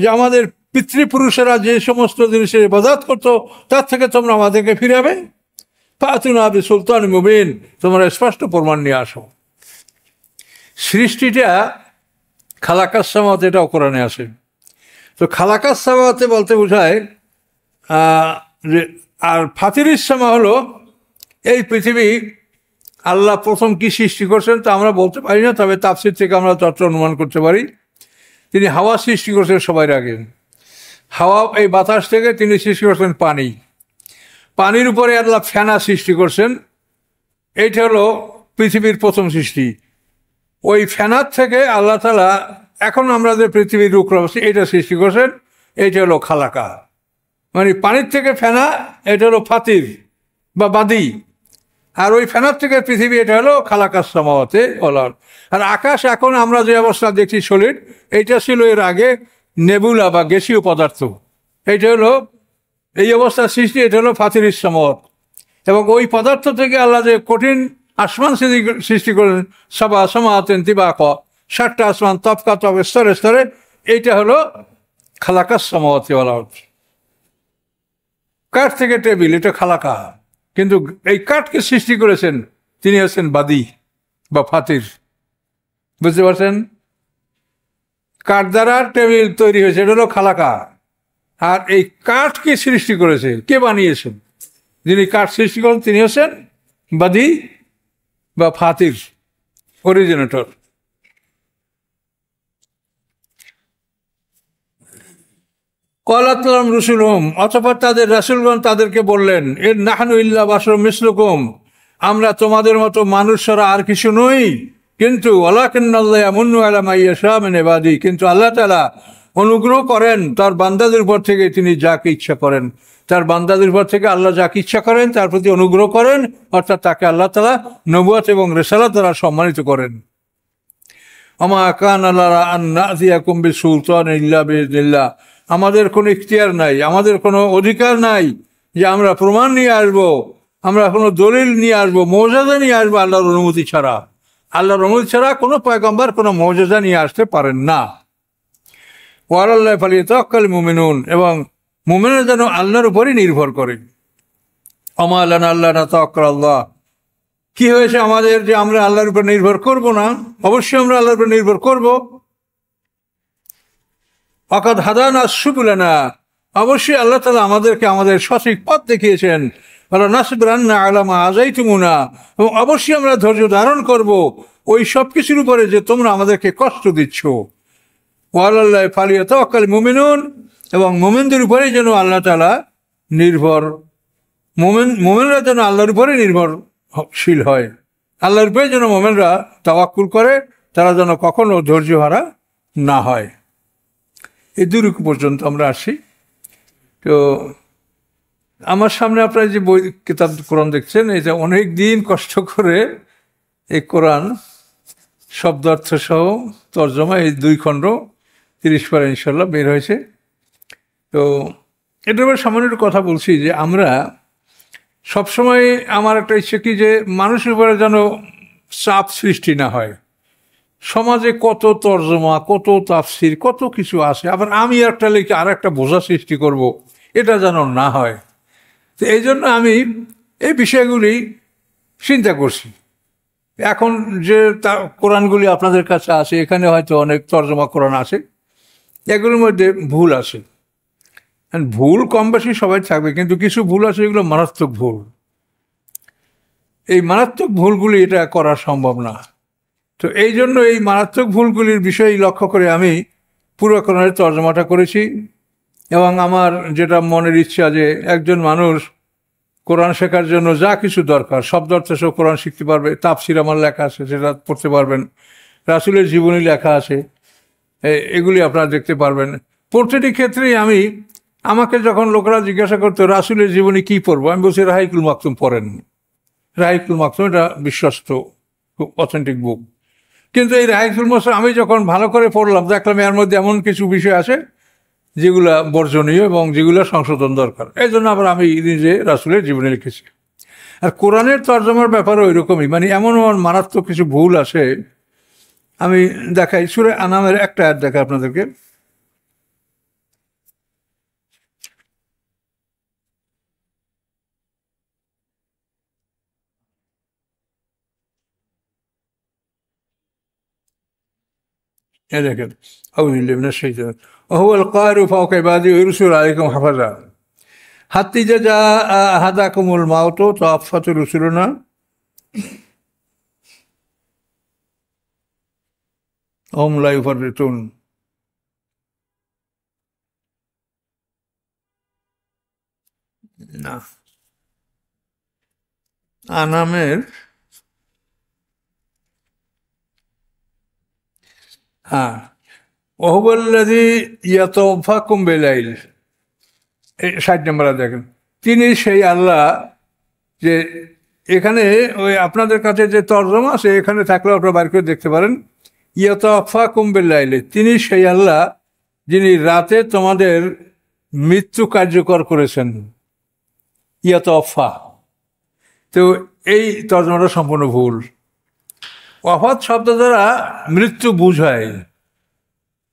যে আমাদের পিতৃপুরুষেরা যে সমস্ত জিনিসের ইবাদত করতো তার থেকে তোমরা আমাদেরকে ফিরাবে? ফাতুনা বিসুলতান মুবিন, তোমরা স্পষ্ট প্রমাণ নিয়ে আসো। সৃষ্টিটা খালাকাস সামাওয়াত, এটাও কোরআনে আসে। তো খালাকাস সামাওয়াতে বলতে বোঝায়, আর ফাতিরিস সামা হলো এই পৃথিবী আল্লাহ প্রথম কি সৃষ্টি করছেন তা আমরা বলতে পারি না, তবে তাফসীর থেকে আমরা তত্ত্ব অনুমান করতে পারি। তিনি হাওয়া সৃষ্টি করছেন সবার আগে, হাওয়া এই বাতাস থেকে তিনি সৃষ্টি করছেন পানি, পানির উপরে আল্লাহ ফেনা সৃষ্টি করছেন, এইটা হলো পৃথিবীর প্রথম সৃষ্টি। ওই ফেনার থেকে আল্লাহ তাআলা এখন আমরা যে পৃথিবীর রূপ রয়েছে এটা সৃষ্টি করছেন, এইটা হলো খালাকা, মানে পানির থেকে ফেনা, এটা হলো ফাতির বা বাদি, আর ওই ফেনার থেকে পৃথিবী, এটা হলো খালাকাস সামাওয়াতে ওয়াল। আর আকাশ এখন আমরা যে অবস্থা দেখছি সলিড, এইটা ছিল এর আগে নেবুলা বা গ্যাসীয় পদার্থ, এইটা হলো এই অবস্থার সৃষ্টি, এটা হলো ফাতিরিস সামাওয়াত। এবং ওই পদার্থ থেকে আল্লাহ যে কঠিন আসমান সৃষ্টি করেন, সাবা সামাওয়াতিন তিবাকা, 7টা আসমান তফকা তফ স্তরে স্তরে, এইটা হলো খালাকাস সামাওয়াতি ওয়াল আরদ। কাঠ থেকে টেবিল, এটা খালাকা, কিন্তু এই কাঠকে সৃষ্টি করেছেন তিনি হচ্ছেন বাদী বা ফাতির, বুঝতে পারছেন? কাঠ দ্বারা টেবিল তৈরি হয়েছে, এটা হলো খালাকা। আর এই কাঠকে সৃষ্টি করেছে, কে বানিয়েছেন? যিনি কাঠ সৃষ্টি করেন তিনি হচ্ছেন বাদী বা ফাতির, অরিজিনেটর। ক্বালাত লাহুম রুসুলুহুম, অতঃপর তাদের রাসূলগণ তাদেরকে বললেন, ইন নাহনু ইল্লা বাশারুম মিসলুকুম, আমরা তোমাদের মতো মানুষ ছাড়া আর কিছু নই, কিন্তু ওয়ালাকিন্নাল্লাহ ইয়ামুন্নু আলা মান ইয়াশা মিন ইবাদি, কিন্তু আল্লাহ তাআলা অনুগ্রহ করেন তার বান্দাদের উপর থেকে, তিনি যাকে ইচ্ছা করেন, তার বান্দাদের উপর থেকে আল্লাহ যাকে ইচ্ছা করেন তার প্রতি অনুগ্রহ করেন, অর্থাৎ তাকে আল্লাহ তাআলা নবুয়ত এবং রিসালাত দ্বারা সম্মানিত করেন। ওমা কানা লানা আন না'তিয়াকুম বিসুলতানিন ইল্লা বিইذনিল্লাহ, আমাদের কোনো ইখতিয়ার নাই, আমাদের কোনো অধিকার নাই যে আমরা প্রমাণ নিয়ে আসবো, আমরা কোনো দলিল নিয়ে আসবো, মুআজিজা নিয়ে আসবো আল্লাহর অনুমতি ছাড়া। আল্লাহর অনুমতি ছাড়া কোনো পয়গম্বর কোনো মুআজিজা নিয়ে আসতে পারেন না। ওয়া আলাল্লাহি ফালিয়াতাওয়াক্কালিল মুমিনুন, এবং মুমিনরা যেন আল্লাহর উপরই নির্ভর করে। ওমা লানা আল্লা নাতাওয়াক্কাল আল্লাহ, কি হয়েছে আমাদের যে আমরা আল্লাহর উপর নির্ভর করব না? অবশ্যই আমরা আল্লাহর উপর নির্ভর করব। ওয়াকাদ হাদানা সুবুলানা, অবশ্যই আল্লাহ তাআলা আমাদেরকে আমাদের সঠিক পথ দেখিয়েছেন। ওয়ালা নাসবিরান্না আলা মা আযাইতুমুনা, এবং অবশ্যই আমরা ধৈর্য ধারণ করব ওই সব কিছুর উপরে যে তোমরা আমাদেরকে কষ্ট দিচ্ছ। ওয়া আলাল্লাহি ফালিয়াতাওয়াক্কালিল মুমিনুন, এবং মুমিনদের উপরেই যেন আল্লাহ তাআলা নির্ভর, মুমিনরা যেন আল্লাহর উপরে নির্ভরশীল হয়, আল্লাহর উপরে যেন মুমিনরা তাওয়াক্কুল করে, তারা যেন কখনো ধৈর্যহারা না হয়। এই দুরুকু পর্যন্ত আমরা আসি। তো আমার সামনে আপনারা যে বই কিতাব কোরআন দেখছেন, এটা অনেক দিন কষ্ট করে এই কোরআন শব্দার্থ সহ তর্জমা, এই 2 খণ্ড 30 পারা ইনশাল্লাহ বের হয়েছে। তো এটার ব্যাপারে সামান্য একটু কথা বলছি যে আমরা সবসময়, আমার একটা ইচ্ছে কি যে মানুষের উপরে যেন চাপ সৃষ্টি না হয়, সমাজে কত তর্জমা, কত তাফসির, কত কিছু আছে, আবার আমি একটা লিখে আর একটা বোঝা সৃষ্টি করব, এটা যেন না হয়। তো এই জন্য আমি এই বিষয়গুলি চিন্তা করছি। এখন যে কোরআনগুলি আপনাদের কাছে আছে, এখানে হয়তো অনেক তর্জমা কোরআন আছে, এগুলোর মধ্যে ভুল আছে। ভুল কম বেশি সবাই থাকবে, কিন্তু কিছু ভুল আছে এগুলো মারাত্মক ভুল। এই মারাত্মক ভুলগুলি এটা করা সম্ভব না। তো এই জন্য এই মারাত্মক ভুলগুলির বিষয় লক্ষ্য করে আমি পুরো কোরআনের তর্জমাটা করেছি। এবং আমার যেটা মনের ইচ্ছা যে একজন মানুষ কোরআন শেখার জন্য যা কিছু দরকার শব্দ অর্থ সব কোরআন শিখতে পারবে। তাফসির আমার লেখা আছে, সেটা পড়তে পারবেন। রাসূলের জীবনী লেখা আছে, এগুলি আপনারা দেখতে পারবেন। প্রতিটি ক্ষেত্রেই আমাকে যখন লোকেরা জিজ্ঞাসা করতো রাসূলের জীবনী কী পড়বো, আমি বলছি রাহিকুল মাকতুম পড়েন। রাহিকুল মাকতুম এটা বিশ্বস্ত, খুব অথেন্টিক বুক। কিন্তু এই রাহিকুল মাকতুম আমি যখন ভালো করে পড়লাম, দেখলাম এর মধ্যে এমন কিছু বিষয় আছে যেগুলা বর্জনীয় এবং যেগুলো সংশোধন দরকার। এই জন্য আবার আমি নিজে রাসূলের জীবনী লিখেছি। আর কোরআনের তর্জমার ব্যাপারে ওই রকমই, মানে এমন মারাত্মক কিছু ভুল আছে। আমি দেখাই, সূরা আনামের একটা আয়াত দেখাই আপনাদেরকে। এ দেখেন, ওহুয়াল কাহিরু ফাওকা ইবাদিহি ওয়া ইরসিলু আলাইকুম হাফাজা হাত্তা ইযা জাআ আহাদাকুমুল মাউতু তাওয়াফাতু রুসুলুনা ওয়া হুম লা ইউফাররিতুন। না, আনামের হ্যাঁ, ওহুয়াল্লাযী ইয়াতাওয়াফাকুম বিলাইল, 60 নম্বরে দেখেন। তিনি সেই আল্লাহ যে, এখানে ওই আপনাদের কাছে যে তর্জমা আছে এখানে থাকলেও আপনারা বাইর করে দেখতে পারেন। ইয়াতাওয়াফাকুম বিলাইল, তিনি সেই আল্লাহ যিনি রাতে তোমাদের মৃত্যু কার্যকর করেছেন। ইয়াতাওয়াফা, তো এই তর্জমাটা সম্পূর্ণ ভুল। ওয়াফাত শব্দ দ্বারা মৃত্যু বুঝায়,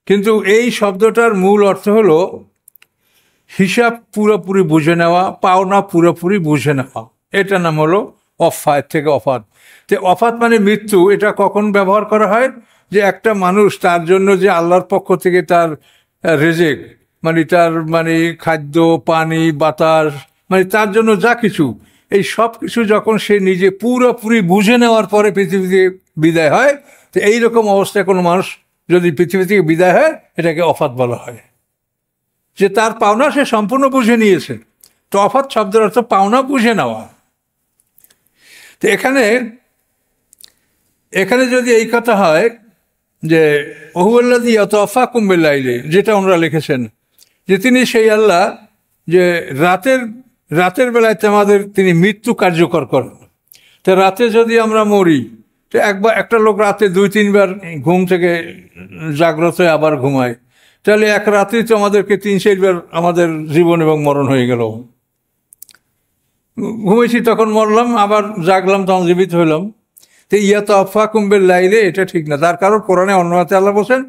কিন্তু এই শব্দটার মূল অর্থ হলো হিসাব পুরোপুরি বুঝে নেওয়া, পাওনা পুরোপুরি বুঝে নেওয়া, এটার নাম হলো অফা। এর থেকে অফাত। তো অফাত মানে মৃত্যু। এটা কখন ব্যবহার করা হয়? যে একটা মানুষ, তার জন্য যে আল্লাহর পক্ষ থেকে তার রেজেক, মানে তার মানে খাদ্য, পানি, বাতাস, মানে তার জন্য যা কিছু, এই সব কিছু যখন সে নিজে পুরোপুরি বুঝে নেওয়ার পরে পৃথিবী থেকে বিদায় হয়, তো এইরকম অবস্থায় কোনো মানুষ যদি পৃথিবী থেকে বিদায় হয়, এটাকে অফাত বলা হয়। যে তার পাওনা সে সম্পূর্ণ বুঝে নিয়েছে। তো অফাত শব্দের অর্থ পাওনা বুঝে নেওয়া। তো এখানে যদি এই কথা হয় যে ওহুয়াল্লাযী ইয়াতাওয়াফাকুম বিল-লাইলি, যেটা ওনারা লিখেছেন যে তিনি সেই আল্লাহ যে রাতের বেলায় আমাদের তিনি মৃত্যু কার্যকর করেন। তো রাতে যদি আমরা মরি, তো একটা লোক রাতে 2-3 বার ঘুম থেকে জাগ্রত হয়ে আবার ঘুমায়, তাহলে এক রাত্রি তো আমাদেরকে 3-4 বার আমাদের জীবন এবং মরণ হয়ে গেল। ঘুমেছি তখন মরলাম, আবার জাগলাম তখন জীবিত হইলাম। তো ইয়াতাওয়াফাকুম বিল-লাইলি এটা ঠিক না। তার কারণ কোরআনে অন্য আয়াতে আল্লাহ বলেন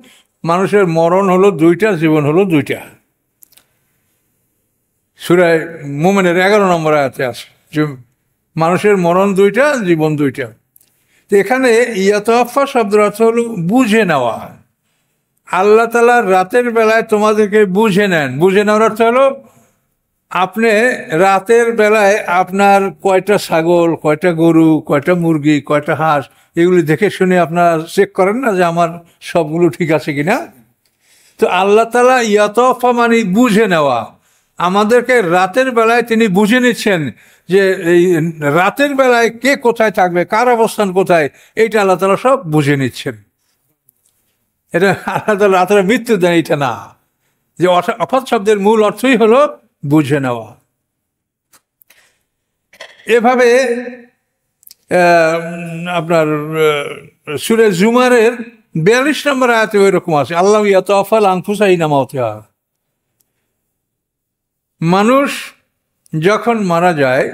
মানুষের মরণ হলো 2টা, জীবন হলো 2টা। সূরা মুমিনের 11 নম্বর আয়াতে আছে যে মানুষের মরণ 2টা, জীবন 2টা। তো এখানে ইয়াতাওয়াফা শব্দের অর্থ হলো বুঝে নেওয়া। আল্লাহ তাআলা রাতের বেলায় তোমাদেরকে বুঝে নেন। বুঝে নেওয়ার অর্থ হলো আপনি রাতের বেলায় আপনার কয়টা ছাগল, কয়টা গরু, কয়টা মুরগি, কয়টা হাঁস, এগুলি দেখে শুনে আপনার চেক করেন না যে আমার সবগুলো ঠিক আছে কিনা। তো আল্লাহ তাআলা ইয়াতাওয়াফা মানে বুঝে নেওয়া। আমাদেরকে রাতের বেলায় তিনি বুঝে নিচ্ছেন যে এই রাতের বেলায় কে কোথায় থাকবে, কার অবস্থান কোথায়, এইটা আল্লাহ তাআলা সব বুঝে নিচ্ছেন। এটা আল্লাহ তাআলা রাতের মৃত্যু দেন, এটা না। যে অফাত শব্দের মূল অর্থই হলো বুঝে নেওয়া। এভাবে আপনার সূরা জুমারের 42 নম্বর আয়াতে ওই রকম আছে, আল্লাহ ইয়াতাওয়াফাল আনফুসা হিনা মাউতিহা। মানুষ যখন মারা যায়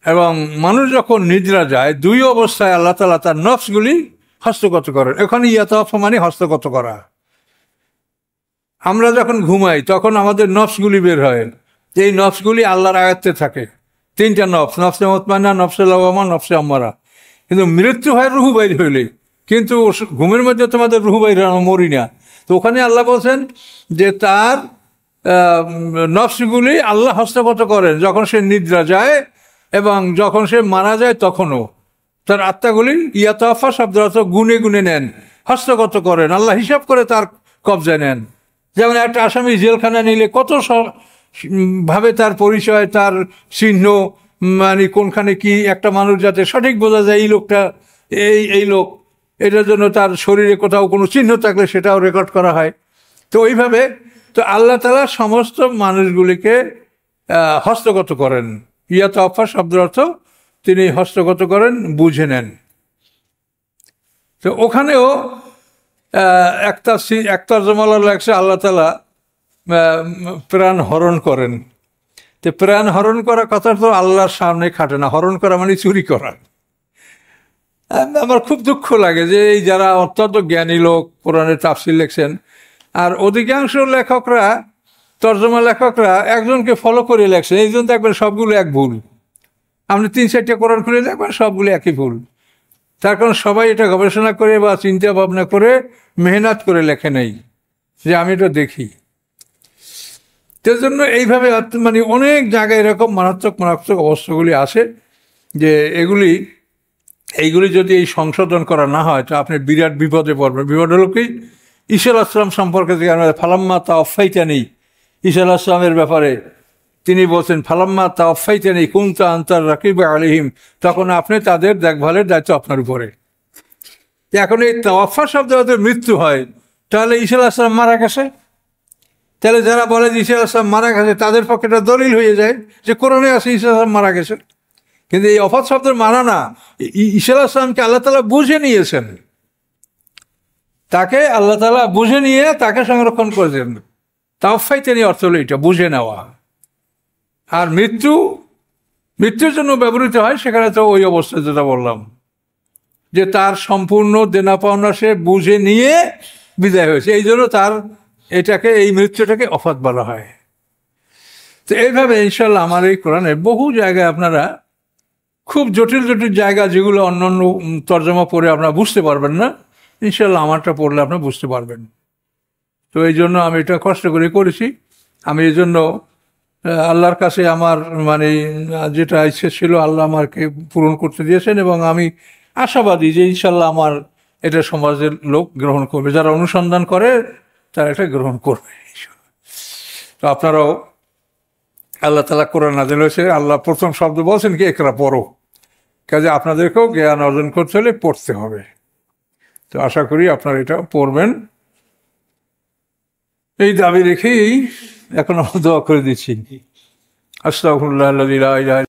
এবং মানুষ যখন নিদ্রা যায়, 2 অবস্থায় আল্লাহ তাআলা তার নফসগুলি হস্তগত করেন। এখানে ইয়াতাওয়াফা মানে হস্তগত করা। আমরা যখন ঘুমাই তখন আমাদের নফসগুলি বের হয়, এই নফসগুলি আল্লাহর আয়ত্তে থাকে। তিনটা নফস, নফসে মুতমাইন্না, নফসে লাওয়ামা, নফসে আম্মারা। কিন্তু মৃত্যু হয় রুহু বাইর হইলে, কিন্তু ঘুমের মধ্যে তোমাদের রুহু বাইর মরি না। তো ওখানে আল্লাহ বলছেন যে তার নফসগুলি আল্লাহ হস্তগত করেন যখন সে নিদ্রা যায়, এবং যখন সে মারা যায় তখনও তার আত্মাগুলি ইয়াতাওয়াফা শব্দের অর্থ গুনে গুনে নেন, হস্তগত করেন, আল্লাহ হিসাব করে তার কবজায় নেন। যেমন একটা আসামি জেলখানা নিলে কত ভাবে তার পরিচয়, তার চিহ্ন, মানে কোনখানে কি, একটা মানুষ যাতে সঠিক বোঝা যায় এই লোকটা এই লোক, এটার জন্য তার শরীরে কোথাও কোনো চিহ্ন থাকলে সেটাও রেকর্ড করা হয়। তো ওইভাবে তো আল্লাহ তাআলা সমস্ত মানুষগুলিকে হস্তগত করেন। ইয়াতাওয়াফা শব্দের অর্থ তিনি হস্তগত করেন, বুঝে নেন। তো ওখানেও একটা জমালা লাগছে আল্লাহ তাআলা প্রাণ হরণ করেন। তো প্রাণ হরণ করা কথা তো আল্লাহর সামনে খাটে না। হরণ করা মানে চুরি করা। আমার খুব দুঃখ লাগে যে এই যারা অত্যন্ত জ্ঞানী লোক কোরআনের তাফসীর লিখছেন, আর অধিকাংশ লেখকরা, তর্জমা লেখকরা একজনকে ফলো করে লেখছেন, এই জন্য দেখবেন সবগুলো এক ভুল। আপনি 3-4টা কোরআন খুলে দেখবেন সবগুলো একই ভুল। তার কারণ সবাই এটা গবেষণা করে বা চিন্তা ভাবনা করে মেহনত করে লেখে নেই যে আমি এটা দেখি। তার জন্য এইভাবে মানে অনেক জায়গায় এরকম মারাত্মক মারাত্মক অবস্থাগুলি আছে যে এইগুলি যদি এই সংশোধন করা না হয় তো আপনি বিরাট বিপদে পড়বেন। বিপদ হলো কি, ঈসা আলাইহিস সালাম সম্পর্কে যে ফালাম্মা তাওয়াফাইতানি, ঈসা আলাইহিস সালামের ব্যাপারে তিনি বলছেন ফালাম্মা তাওয়াফাইতানি কুনতা আনতার রাকিব আলাইহিম, তখন আপনি তাদের দেখভালের দায়িত্ব আপনার উপরে। এখন এই তাওয়াফা শব্দ ওদের মৃত্যু হয়, তাহলে ঈসা আলাইহিস সালাম মারা গেছে। তাহলে যারা বলে যে ঈসা আলাইহিস সালাম মারা গেছে তাদের পক্ষে এটা দলিল হয়ে যায় যে কোরআনে আছে ঈসা আলাইহিস সালাম মারা গেছে। কিন্তু এই অফাত শব্দের মানা না, ঈসা আলাইহিস সালামকে আল্লাহ তাআলা বুঝে নিয়েছেন, তাকে আল্লাহ তাআলা বুঝে নিয়ে তাকে সংরক্ষণ করেছেন। তাওয়াফাইতানি অর্থ হলো এটা, বুঝে নেওয়া। আর মৃত্যুর জন্য ব্যবহৃত হয় সেখানে তো ওই অবস্থায় যেটা বললাম যে তার সম্পূর্ণ দেনা পাওনা সে বুঝে নিয়ে বিদায় হয়েছে, এই জন্য তার এই মৃত্যুটাকে অফাত বলা হয়। তো এইভাবে ইনশাল্লাহ আমার এই কোরআনে বহু জায়গায় আপনারা খুব জটিল জটিল জায়গা যেগুলো অন্যান্য তর্জমা পড়ে আপনারা বুঝতে পারবেন না, ইনশাল্লাহ আমারটা পড়লে আপনারা বুঝতে পারবেন। তো এই জন্য আমি এটা কষ্ট করে করেছি। আমি এই জন্য আল্লাহর কাছে আমার মানে যেটা ইচ্ছে ছিল আল্লাহ আমাকে পূরণ করতে দিয়েছেন, এবং আমি আশাবাদী যে ইনশাল্লাহ আমার এটা সমাজের লোক গ্রহণ করবে, যারা অনুসন্ধান করে তারা এটা গ্রহণ করবে। তো আপনারাও, আল্লাহ তাআলা কোরআন নাযিল হয়েছে, আল্লাহ প্রথম শব্দ বলছেন কি একরা, পড়ো। কাজে আপনাদেরকেও জ্ঞান অর্জন করতে হলে পড়তে হবে। তো আশা করি আপনারা এটা পড়বেন, এই দাবি রেখেই এখন আমরা দোয়া করে দিচ্ছি। আস্তাগফিরুল্লাহ আল্লাযী লা ইলাহা